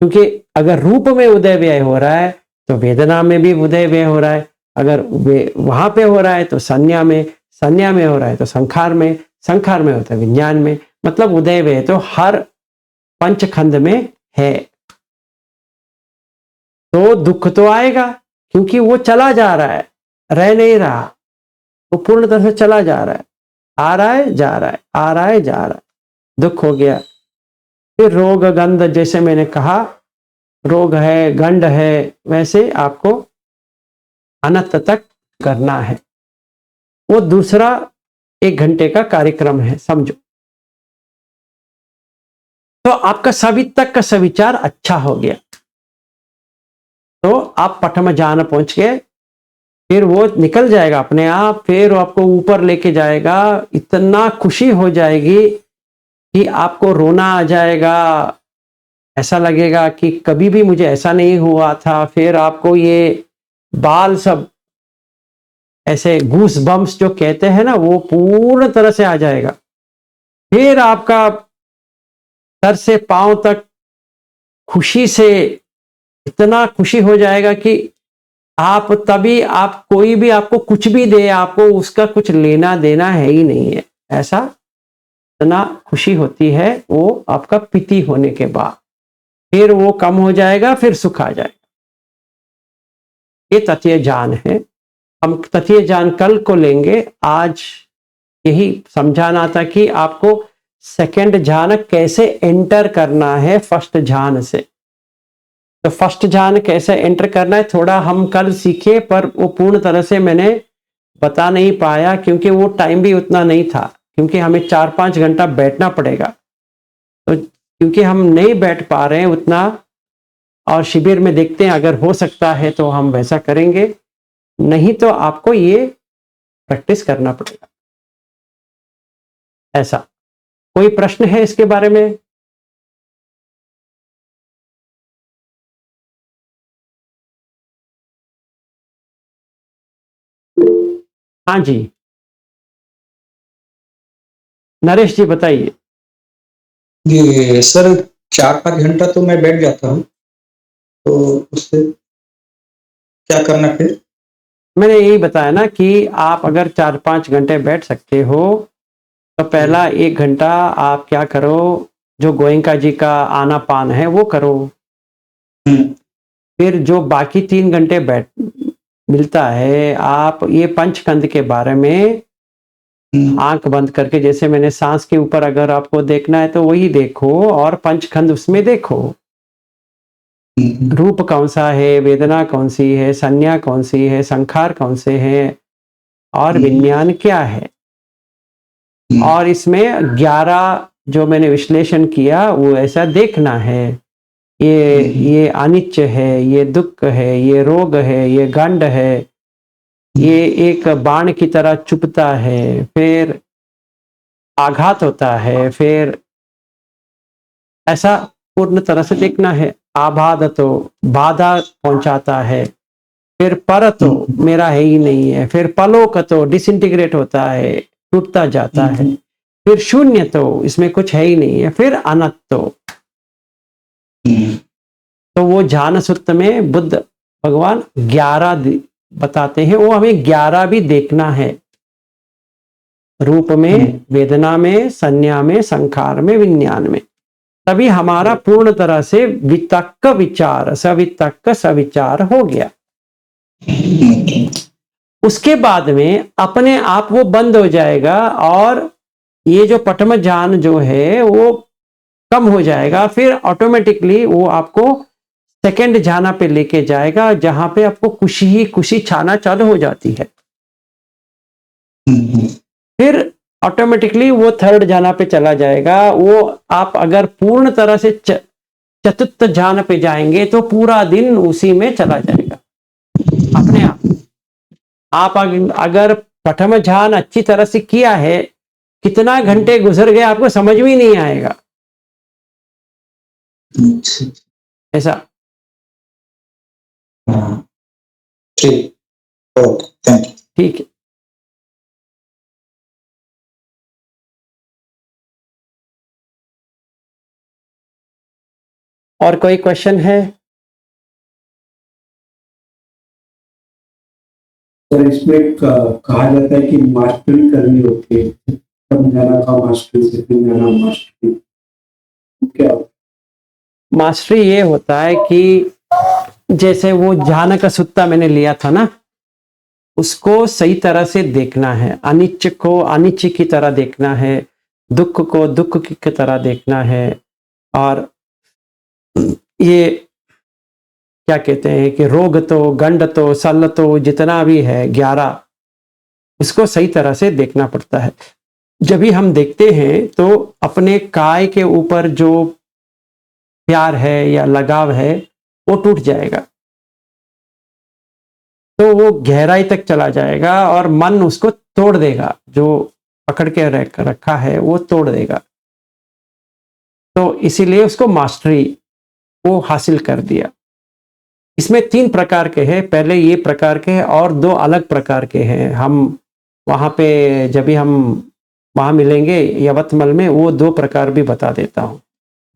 क्योंकि अगर रूप में उदय व्यय हो रहा है तो वेदना में भी उदय व्यय हो रहा है, अगर वहां पे हो रहा है तो संज्ञा में, संज्ञा में हो रहा है तो संखार में, संखार में होता है विज्ञान में। मतलब उदय व्यय तो हर पंचखंड में है। तो दुख तो आएगा, क्योंकि वो चला जा रहा है, रह नहीं रहा, वो पूर्ण तरह से चला जा रहा है, आ रहा है जा रहा है, आ रहा है जा रहा है। दुख हो गया, फिर रोग गंध, जैसे मैंने कहा रोग है, गंध है, वैसे आपको अनंत तक करना है। वो दूसरा 1 घंटे का कार्यक्रम है, समझो। तो आपका सभी तक का सविचार अच्छा हो गया, तो आप पठम ज्ञान पहुंच गए। फिर वो निकल जाएगा अपने आप, फिर वो आपको ऊपर लेके जाएगा। इतना खुशी हो जाएगी कि आपको रोना आ जाएगा, ऐसा लगेगा कि कभी भी मुझे ऐसा नहीं हुआ था। फिर आपको ये बाल सब ऐसे गूस बम्स जो कहते हैं ना, वो पूर्ण तरह से आ जाएगा। फिर आपका सर से पांव तक खुशी से इतना खुशी हो जाएगा कि आप तभी, आप कोई भी आपको कुछ भी दे, आपको उसका कुछ लेना देना है ही नहीं है। ऐसा इतना खुशी होती है वो आपका पीति होने के बाद। फिर वो कम हो जाएगा, फिर सुख आ जाएगा। ये तथ्य ज्ञान है। हम तथ्य ज्ञान कल को लेंगे। आज यही समझाना था कि आपको सेकंड ध्यान कैसे एंटर करना है फर्स्ट ध्यान से। तो फर्स्ट ध्यान कैसे एंटर करना है थोड़ा हम कल सीखे, पर वो पूर्ण तरह से मैंने बता नहीं पाया क्योंकि वो टाइम भी उतना नहीं था, क्योंकि हमें 4-5 घंटा बैठना पड़ेगा। तो क्योंकि हम नहीं बैठ पा रहे हैं उतना, और शिविर में देखते हैं अगर हो सकता है तो हम वैसा करेंगे, नहीं तो आपको ये प्रैक्टिस करना पड़ेगा। ऐसा कोई प्रश्न है इसके बारे में? हाँ जी, नरेश जी बताइए। ये सर 4-5 घंटा तो मैं बैठ जाता हूँ, तो उससे क्या करना फिर? मैंने यही बताया ना कि आप अगर 4-5 घंटे बैठ सकते हो तो पहला 1 घंटा आप क्या करो, जो गोयंका जी का आना पान है वो करो। फिर जो बाकी 3 घंटे बैठ मिलता है, आप ये पंचकंद के बारे में आंख बंद करके, जैसे मैंने सांस के ऊपर अगर आपको देखना है तो वही देखो, और पंचखंड उसमें देखो। रूप कौन सा है, वेदना कौन सी है, संज्ञा कौन सी है, संखार कौन से हैं, और विज्ञान क्या है। और इसमें 11 जो मैंने विश्लेषण किया वो ऐसा देखना है। ये अनिच्च है, ये दुख है, ये रोग है, ये गंड है, ये एक बाण की तरह चुभता है, फिर आघात होता है, फिर ऐसा पूर्ण तरह से देखना है। आबाद तो बाधा पहुंचाता है, फिर पर तो मेरा है ही नहीं है, फिर पलोक तो डिसइंटीग्रेट होता है, टूटता जाता है, फिर शून्य तो इसमें कुछ है ही नहीं है, फिर अनंत तो वो ज्ञान सूत्र में बुद्ध भगवान 11 बताते हैं, वो हमें 11 भी देखना है। रूप में, वेदना में, संज्ञा में, संखार में, विज्ञान में, तभी हमारा पूर्ण तरह से वितक्क विचार, सवितक्क सविचार हो गया। उसके बाद में अपने आप वो बंद हो जाएगा, और ये जो पठम ज्ञान जो है वो कम हो जाएगा। फिर ऑटोमेटिकली वो आपको सेकंड ध्यान पे लेके जाएगा, जहां पे आपको खुशी ही खुशी छाना चालू हो जाती है। फिर ऑटोमेटिकली वो थर्ड ध्यान पे चला जाएगा। वो आप अगर पूर्ण तरह से चतुर्थ ध्यान पे जाएंगे तो पूरा दिन उसी में चला जाएगा अपने आप अगर प्रथम ध्यान अच्छी तरह से किया है, कितना घंटे गुजर गए आपको समझ में नहीं आएगा। ऐसा ठीक, ओके, थैंक यू। ठीक है। और कोई क्वेश्चन है? सर इसमें कहा जाता है कि मास्टरी करनी होती है, तब जाना था मास्टरी से, फिर जाना मास्टरी, क्या मास्टरी ये होता है कि जैसे वो ध्यान का सूत्र मैंने लिया था ना, उसको सही तरह से देखना है। अनिच्च को अनिच्च की तरह देखना है, दुख को दुख की तरह देखना है, और ये क्या कहते हैं कि रोग तो गंड तो सल तो जितना भी है 11, इसको सही तरह से देखना पड़ता है। जब भी हम देखते हैं तो अपने काय के ऊपर जो प्यार है या लगाव है वो टूट जाएगा, तो वो गहराई तक चला जाएगा और मन उसको तोड़ देगा, जो पकड़ के रखा है वो तोड़ देगा। तो इसीलिए उसको मास्टरी वो हासिल कर दिया। इसमें 3 प्रकार के हैं, पहले ये प्रकार के हैं और 2 अलग प्रकार के हैं। हम वहाँ पे जब भी हम वहाँ मिलेंगे यवतमल में, वो 2 प्रकार भी बता देता हूँ।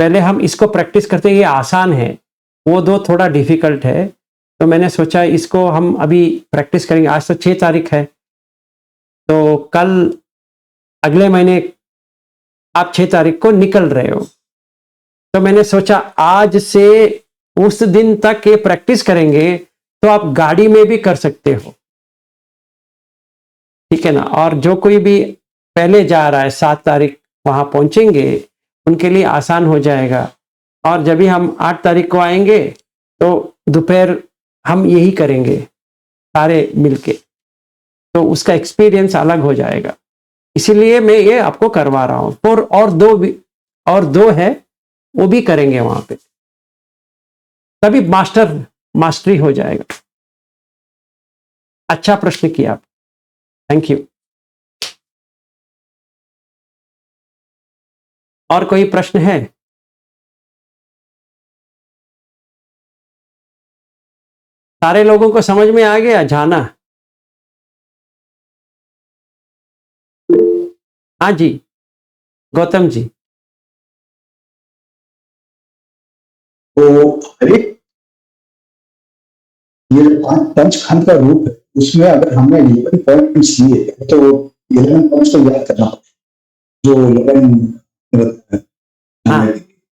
पहले हम इसको प्रैक्टिस करते हैं, ये आसान है, वो 2 थोड़ा डिफिकल्ट है। तो मैंने सोचा इसको हम अभी प्रैक्टिस करेंगे। आज तो 6 तारीख है, तो कल अगले महीने आप 6 तारीख को निकल रहे हो, तो मैंने सोचा आज से उस दिन तक ये प्रैक्टिस करेंगे तो आप गाड़ी में भी कर सकते हो, ठीक है ना। और जो कोई भी पहले जा रहा है 7 तारीख वहां पहुंचेंगे, उनके लिए आसान हो जाएगा। और जब भी हम 8 तारीख को आएंगे तो दोपहर हम यही करेंगे सारे मिलके, तो उसका एक्सपीरियंस अलग हो जाएगा। इसीलिए मैं ये आपको करवा रहा हूँ। और दो है वो भी करेंगे वहां पे, तभी मास्टरी हो जाएगा। अच्छा प्रश्न किया आप, थैंक यू। और कोई प्रश्न है? सारे लोगों को समझ में आ गया जाना? हाँ जी गौतम जी। तो हर एक ये पंचखंड का रूप है, उसमें अगर हमने 11 पॉइंट्स लिए तो 11 पॉइंट्स को याद करना होता है, जो 11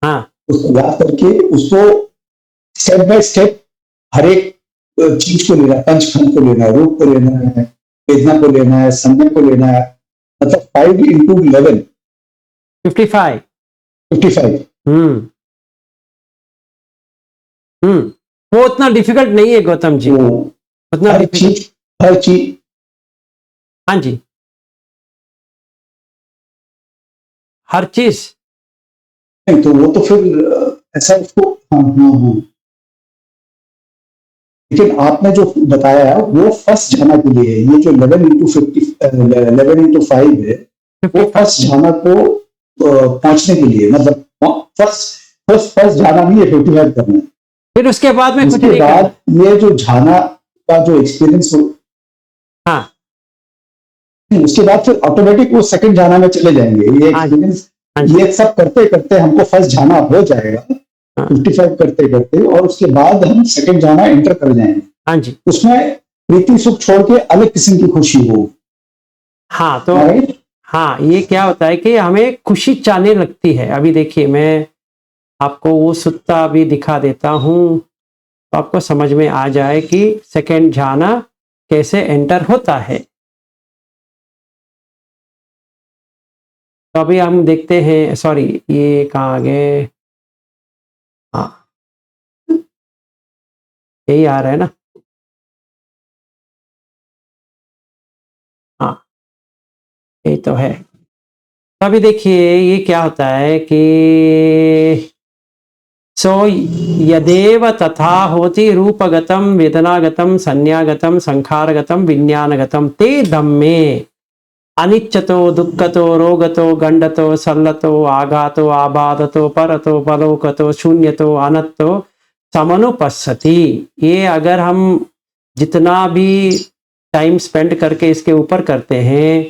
हाँ उसको याद करके उसको स्टेप बाय स्टेप हर एक चीज को लेना है। पंचखंड को लेना है, रूप को लेना है, वेदना को लेना है, संज्ञा को लेना है, मतलब 5 into 11 55। वो उतना डिफिकल्ट नहीं है गौतम जी, उतना हर चीज हाँ जी हर चीज। तो वो तो फिर ऐसा उसको हाँ। लेकिन आपने जो बताया वो फर्स्ट जाना के लिए है। ये जो 11 into 5 है वो फर्स्ट जाना को पहुंचने के लिए, मतलब फर्स्ट जाना नहीं है 55 करना है। फिर उसके बाद में उसके बाद ये जो झाना का जो एक्सपीरियंस हो, हाँ उसके बाद फिर ऑटोमेटिक वो सेकंड जाना में चले जाएंगे। ये एक्सपीरियंस ये सब करते करते हमको फर्स्ट जाना हो जाएगा 55 करते करते, और उसके बाद हम सेकंड जाना एंटर कर जाएंगे। हाँ जी उसमें प्रीति सुख छोड़ के अलग किस्म की खुशी हो। हाँ तो हाँ ये क्या होता है कि हमें खुशी चाहने लगती है। अभी देखिए मैं आपको वो सुत्ता भी दिखा देता हूं, तो आपको समझ में आ जाए कि सेकंड जाना कैसे एंटर होता है। तो अभी हम देखते हैं, सॉरी ये कहाँ आ गए, हाँ यही आ रहा है ना, हाँ यही तो है। तो अभी देखिए ये क्या होता है कि सो यदेव तथा होति रूपगतम वेदनागतम संज्ञागतम संखारगतम विज्ञानगतम ते धम्मे अनिच्चतो दुःखतो रोगतो गंडतो सल्लतो आघातो आबाधतो परतो पलोकतो शून्यतो अनत्तो समनुपस्सति। ये अगर हम जितना भी टाइम स्पेंड करके इसके ऊपर करते हैं,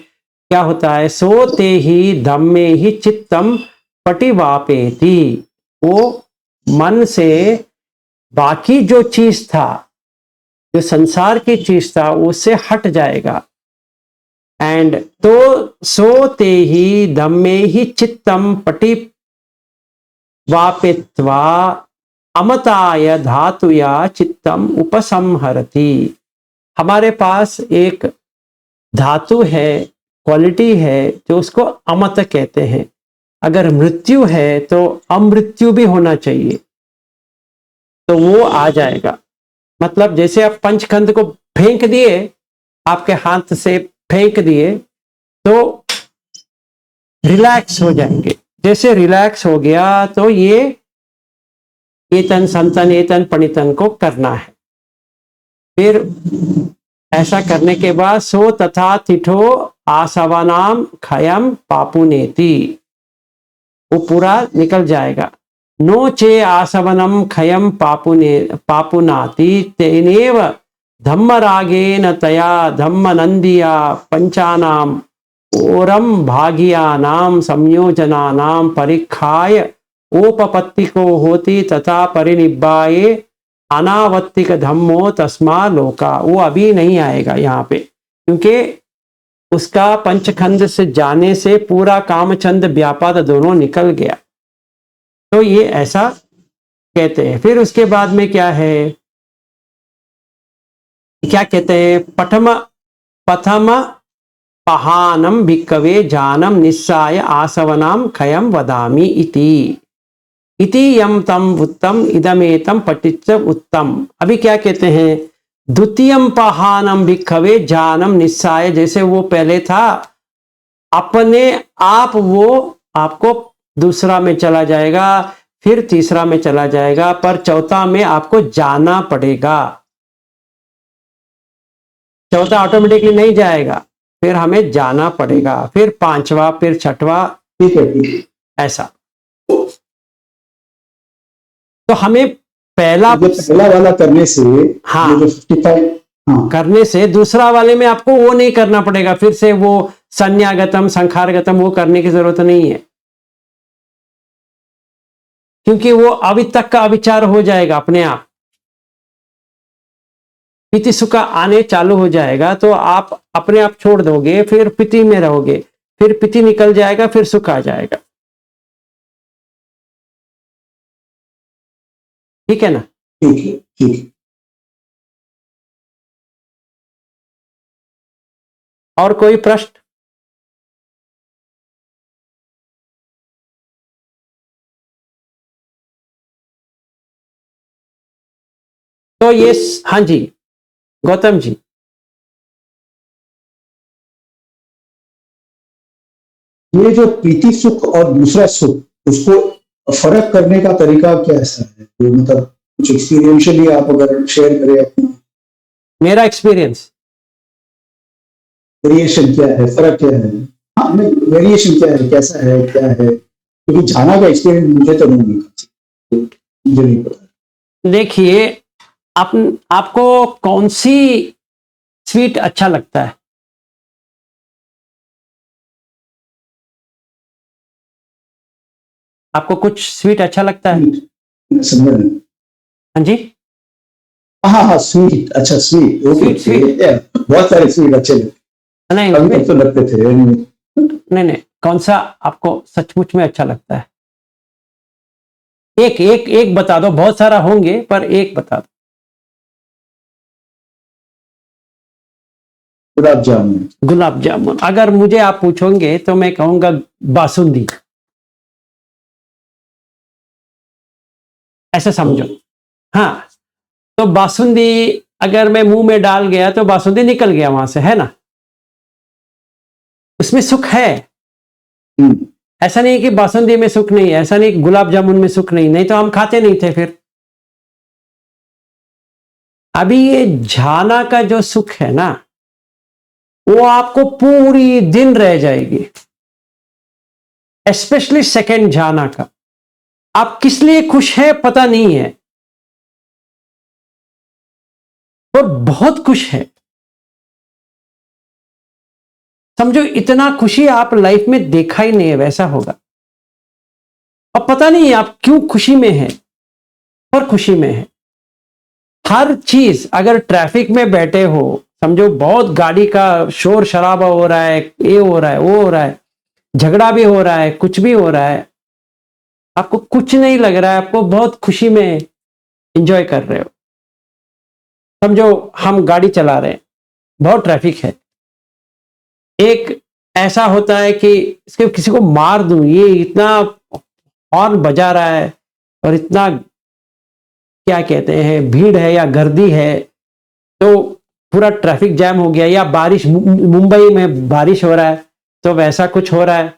क्या होता है, सोते ही धम्मे ही चित्तम पटिवापेति। वो मन से बाकी जो चीज था, जो संसार की चीज था, उससे हट जाएगा। एंड तो सोते ही धम्मे ही चित्तम पटि वापित्वा अमताय धातुया चित्तम उपसंहरति। हमारे पास एक धातु है, क्वालिटी है, जो उसको अमत कहते हैं। अगर मृत्यु है तो अमृत्यु भी होना चाहिए, तो वो आ जाएगा। मतलब जैसे आप पंचखंड को फेंक दिए, आपके हाथ से फेंक दिए, तो रिलैक्स हो जाएंगे। जैसे रिलैक्स हो गया तो ये एतन संतन एतन पणितन को करना है। फिर ऐसा करने के बाद सो तथा तिठो आसवनाम खयम पापुनेति, वो पूरा निकल जाएगा। नो चे आसवनम खयम पापुनाति तेनेव धम्मरागेन तया धम्मनंदिया पंचानाम ओरम भागियानाम संयोजनानाम परिखाय ओपपत्तिको होती तथा परिनिब्बाये अनावत्तिक धम्मो तस्मा लोका। वो अभी नहीं आएगा यहाँ पे, क्योंकि उसका पंचखंड से जाने से पूरा कामचंद व्यापाद दोनों निकल गया। तो ये ऐसा कहते हैं। फिर उसके बाद में क्या है, क्या कहते हैं, पथम पहानम भिक्कवे जानम निस्साय आसवनाम खयम वदामि इति यम तम उत्तम इदमेतम पटिच्च उत्तम। अभी क्या कहते हैं, द्वितीयम पहानम भिक्खवे जानम निस्साय, जैसे वो पहले था अपने आप, वो आपको दूसरा में चला जाएगा, फिर तीसरा में चला जाएगा, पर चौथा में आपको जाना पड़ेगा। चौथा ऑटोमेटिकली नहीं जाएगा, फिर हमें जाना पड़ेगा, फिर पांचवा, फिर छठवा, ठीक है, ऐसा। तो हमें पहला वाला करने से, हाँ, ये जो 55, हाँ, करने से दूसरा वाले में आपको वो नहीं करना पड़ेगा, फिर से वो संन्यागतम संखारगतम वो करने की जरूरत नहीं है, क्योंकि वो अभी तक का अविचार हो जाएगा अपने आप। पिति सुख आने चालू हो जाएगा तो आप अपने आप छोड़ दोगे, फिर पिति में रहोगे, फिर पिति निकल जाएगा, फिर सुख आ जाएगा। ठीक है ना? ठीक है, ठीक है। और कोई प्रश्न? तो ये, हाँ जी गौतम जी, ये जो प्रीति सुख और दूसरा सुख, उसको फर्क करने का तरीका क्या ऐसा है, तो मतलब कुछ एक्सपीरियंशियली आप अगर शेयर करें अपना। मेरा एक्सपीरियंस, वेरिएशन क्या है, फर्क क्या है? हाँ, वेरिएशन क्या है, कैसा है, क्या है, क्योंकि जाना का एक्सपीरियंस मुझे तो नहीं मिला, मुझे नहीं पता। देखिए आपको कौन सी स्वीट अच्छा लगता है? आपको कुछ स्वीट अच्छा लगता है? समझ नहीं। हाँ जी, हाँ हाँ, स्वीट, अच्छा स्वीट, ओके, स्वीट, बहुत सारे स्वीट अच्छे लगते, नहीं अभी तो लगते थे। नहीं, कौन सा आपको सचमुच में अच्छा लगता है? एक एक एक बता दो, बहुत सारा होंगे पर एक बता दो। गुलाब जामुन। गुलाब जामुन। अगर मुझे आप पूछोगे तो मैं कहूंगा बासुंदी, ऐसे समझो। हाँ, तो बासुंदी अगर मैं मुंह में डाल गया तो बासुंदी निकल गया वहां से, है ना? उसमें सुख है। ऐसा नहीं कि बासुंदी में सुख नहीं है, ऐसा नहीं कि गुलाब जामुन में सुख नहीं तो हम खाते नहीं थे फिर। अभी ये झाना का जो सुख है ना, वो आपको पूरी दिन रह जाएगी, स्पेशली सेकंड झाना का। आप किस लिए खुश है पता नहीं है, और बहुत खुश है। समझो इतना खुशी आप लाइफ में देखा ही नहीं है, वैसा होगा। अब पता नहीं आप क्यों खुशी में है, पर खुशी में है। हर चीज, अगर ट्रैफिक में बैठे हो, समझो बहुत गाड़ी का शोर शराबा हो रहा है, ये हो रहा है, वो हो रहा है, झगड़ा भी हो रहा है, कुछ भी हो रहा है, आपको कुछ नहीं लग रहा है, आपको बहुत खुशी में एंजॉय कर रहे हो। समझो हम गाड़ी चला रहे हैं, बहुत ट्रैफिक है, एक ऐसा होता है कि इसके किसी को मार दूं, ये इतना हॉर्न बजा रहा है और इतना क्या कहते हैं भीड़ है या गर्दी है, तो पूरा ट्रैफिक जैम हो गया, या बारिश, मुंबई में बारिश हो रहा है तो वैसा कुछ हो रहा है।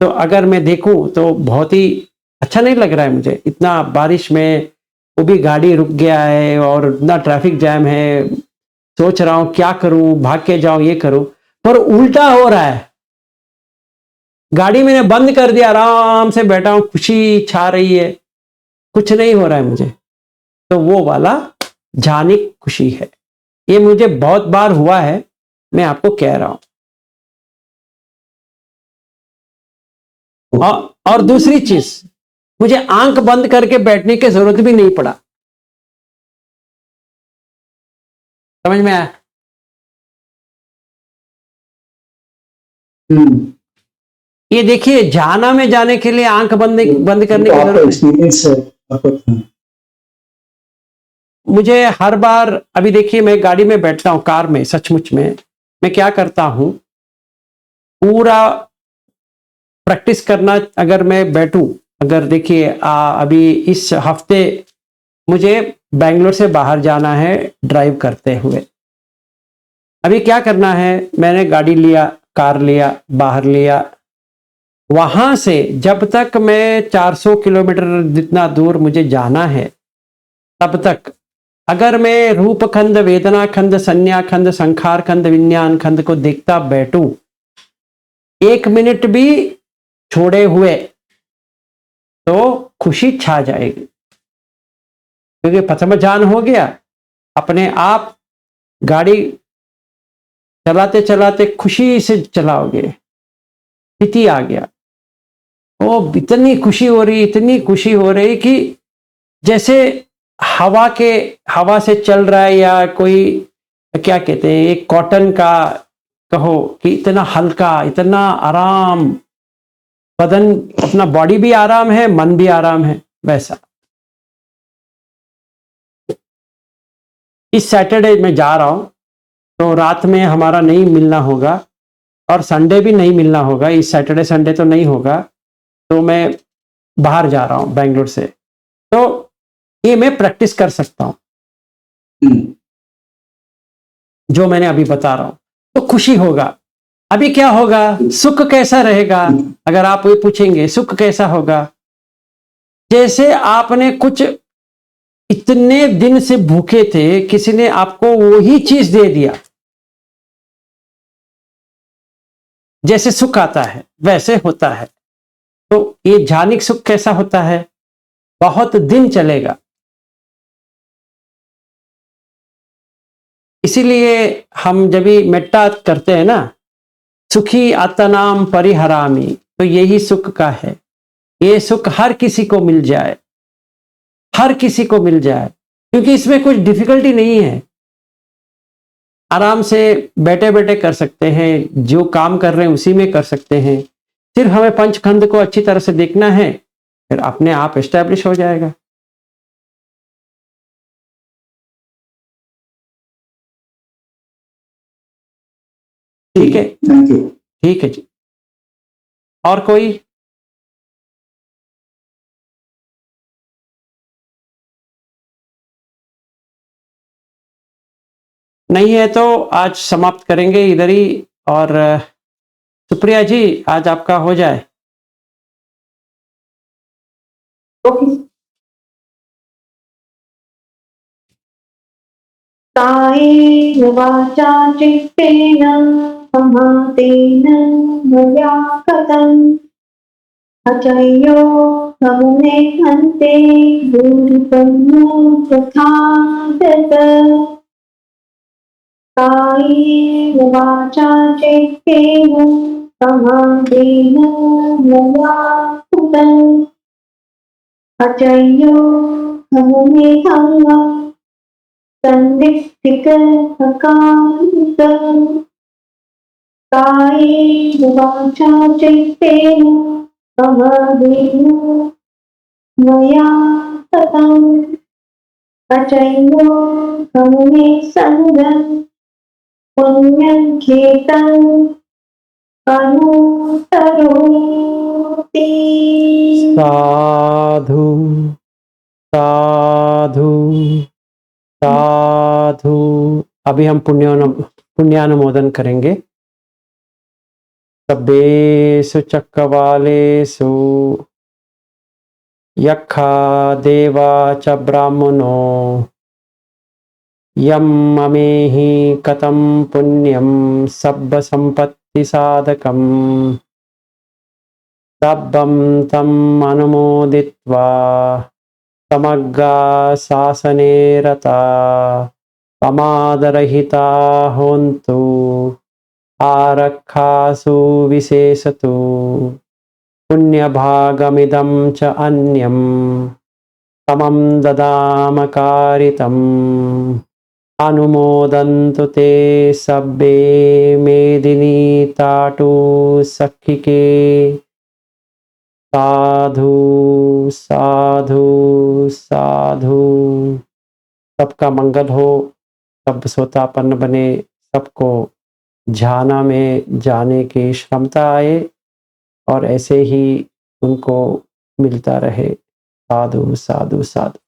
तो अगर मैं देखूं तो बहुत ही अच्छा नहीं लग रहा है मुझे, इतना बारिश में वो भी गाड़ी रुक गया है और इतना ट्रैफिक जैम है। सोच रहा हूं क्या करूं, भाग के जाऊं, ये करूं, पर उल्टा हो रहा है। गाड़ी मैंने बंद कर दिया, आराम से बैठा हूं, खुशी छा रही है, कुछ नहीं हो रहा है मुझे। तो वो वाला जानिक खुशी है। ये मुझे बहुत बार हुआ है, मैं आपको कह रहा हूं। और दूसरी चीज, मुझे आंख बंद करके बैठने की जरूरत भी नहीं पड़ा। समझ में आया? ये देखिए, जाना में जाने के लिए आंख बंद करने की जरूरत एक्सपीरियंस है आपको। मुझे हर बार, अभी देखिए मैं गाड़ी में बैठता हूं, कार में, सचमुच में मैं क्या करता हूं, पूरा प्रैक्टिस करना। अगर मैं बैठूं, अगर देखिए अभी इस हफ्ते मुझे बेंगलोर से बाहर जाना है ड्राइव करते हुए। अभी क्या करना है, मैंने गाड़ी लिया, कार लिया, बाहर लिया, वहां से जब तक मैं 400 किलोमीटर जितना दूर मुझे जाना है, तब तक अगर मैं रूप खंड, वेदना खंड, संज्ञा खंड, संखार खंड, विज्ञान खंड को देखता बैठूं, 1 मिनट भी छोड़े हुए, तो खुशी छा जाएगी। क्योंकि प्रथम ज्ञान हो गया, अपने आप गाड़ी चलाते चलाते खुशी से चलाओगे, स्थिति आ गया। ओ इतनी खुशी हो रही, इतनी खुशी हो रही कि जैसे हवा से चल रहा है, या कोई क्या कहते हैं, एक कॉटन का कहो कि इतना हल्का, इतना आराम, बदन, अपना बॉडी भी आराम है, मन भी आराम है, वैसा। इस सैटरडे में जा रहा हूं, तो रात में हमारा नहीं मिलना होगा, और संडे भी नहीं मिलना होगा, इस सैटरडे संडे तो नहीं होगा। तो मैं बाहर जा रहा हूं बेंगलोर से, तो ये मैं प्रैक्टिस कर सकता हूं जो मैंने अभी बता रहा हूं, तो खुशी होगा। अभी क्या होगा, सुख कैसा रहेगा, अगर आप ये पूछेंगे सुख कैसा होगा, जैसे आपने कुछ इतने दिन से भूखे थे, किसी ने आपको वही चीज दे दिया, जैसे सुख आता है वैसे होता है। तो ये जानिक सुख कैसा होता है, बहुत दिन चलेगा। इसीलिए हम जब भी मेट्टा करते हैं ना, सुखी आत्मनाम परिहरामी, तो यही सुख का है। ये सुख हर किसी को मिल जाए, हर किसी को मिल जाए, क्योंकि इसमें कुछ डिफिकल्टी नहीं है। आराम से बैठे बैठे कर सकते हैं, जो काम कर रहे हैं उसी में कर सकते हैं। सिर्फ हमें पंचखंड को अच्छी तरह से देखना है, फिर अपने आप एस्टैब्लिश हो जाएगा। ठीक है, थैंक यू। ठीक है जी। और कोई? नहीं है तो आज समाप्त करेंगे इधर ही। और सुप्रिया जी, आज आपका हो जाए। कायेन वाचा चित्तेन समाधेन मया कृतम् अचयो हमने हन्ते भूरिपन्नो तथागत। कायेन वाचा चित्तेन समाधेन मया कृतम् अचयो हमने हन्ते संदिग्धिककारितं कायेन वाचा चित्तेन समाधेन मया कृतम् अचैनो हमने संगं पुण्यं खेतं अनुसरोति। साधु साधु साधु। अभी हम पुण्यानुमोदन करेंगे। सब्बेषु चक्रवालेषु यक्षा देवा च ब्राह्मणो यम ममेहि कथं पुण्यं सब्ब संपत्ति साधकं सब्बं तम् अनुमोदित्वा समग्रा शासने रता प्रमादरहिता होन्तु आरक्षासु विशेषतु पुण्यभागमिदं च अन्यं समं ददाम कारितम् अनुमोदन्तु ते सब्बे मेदिनी ताटु सखिके। साधु साधु साधु। सबका मंगल हो, सब सोतापन्न बने, सबको झाना में जाने की क्षमता आए और ऐसे ही उनको मिलता रहे। साधु साधु साधु।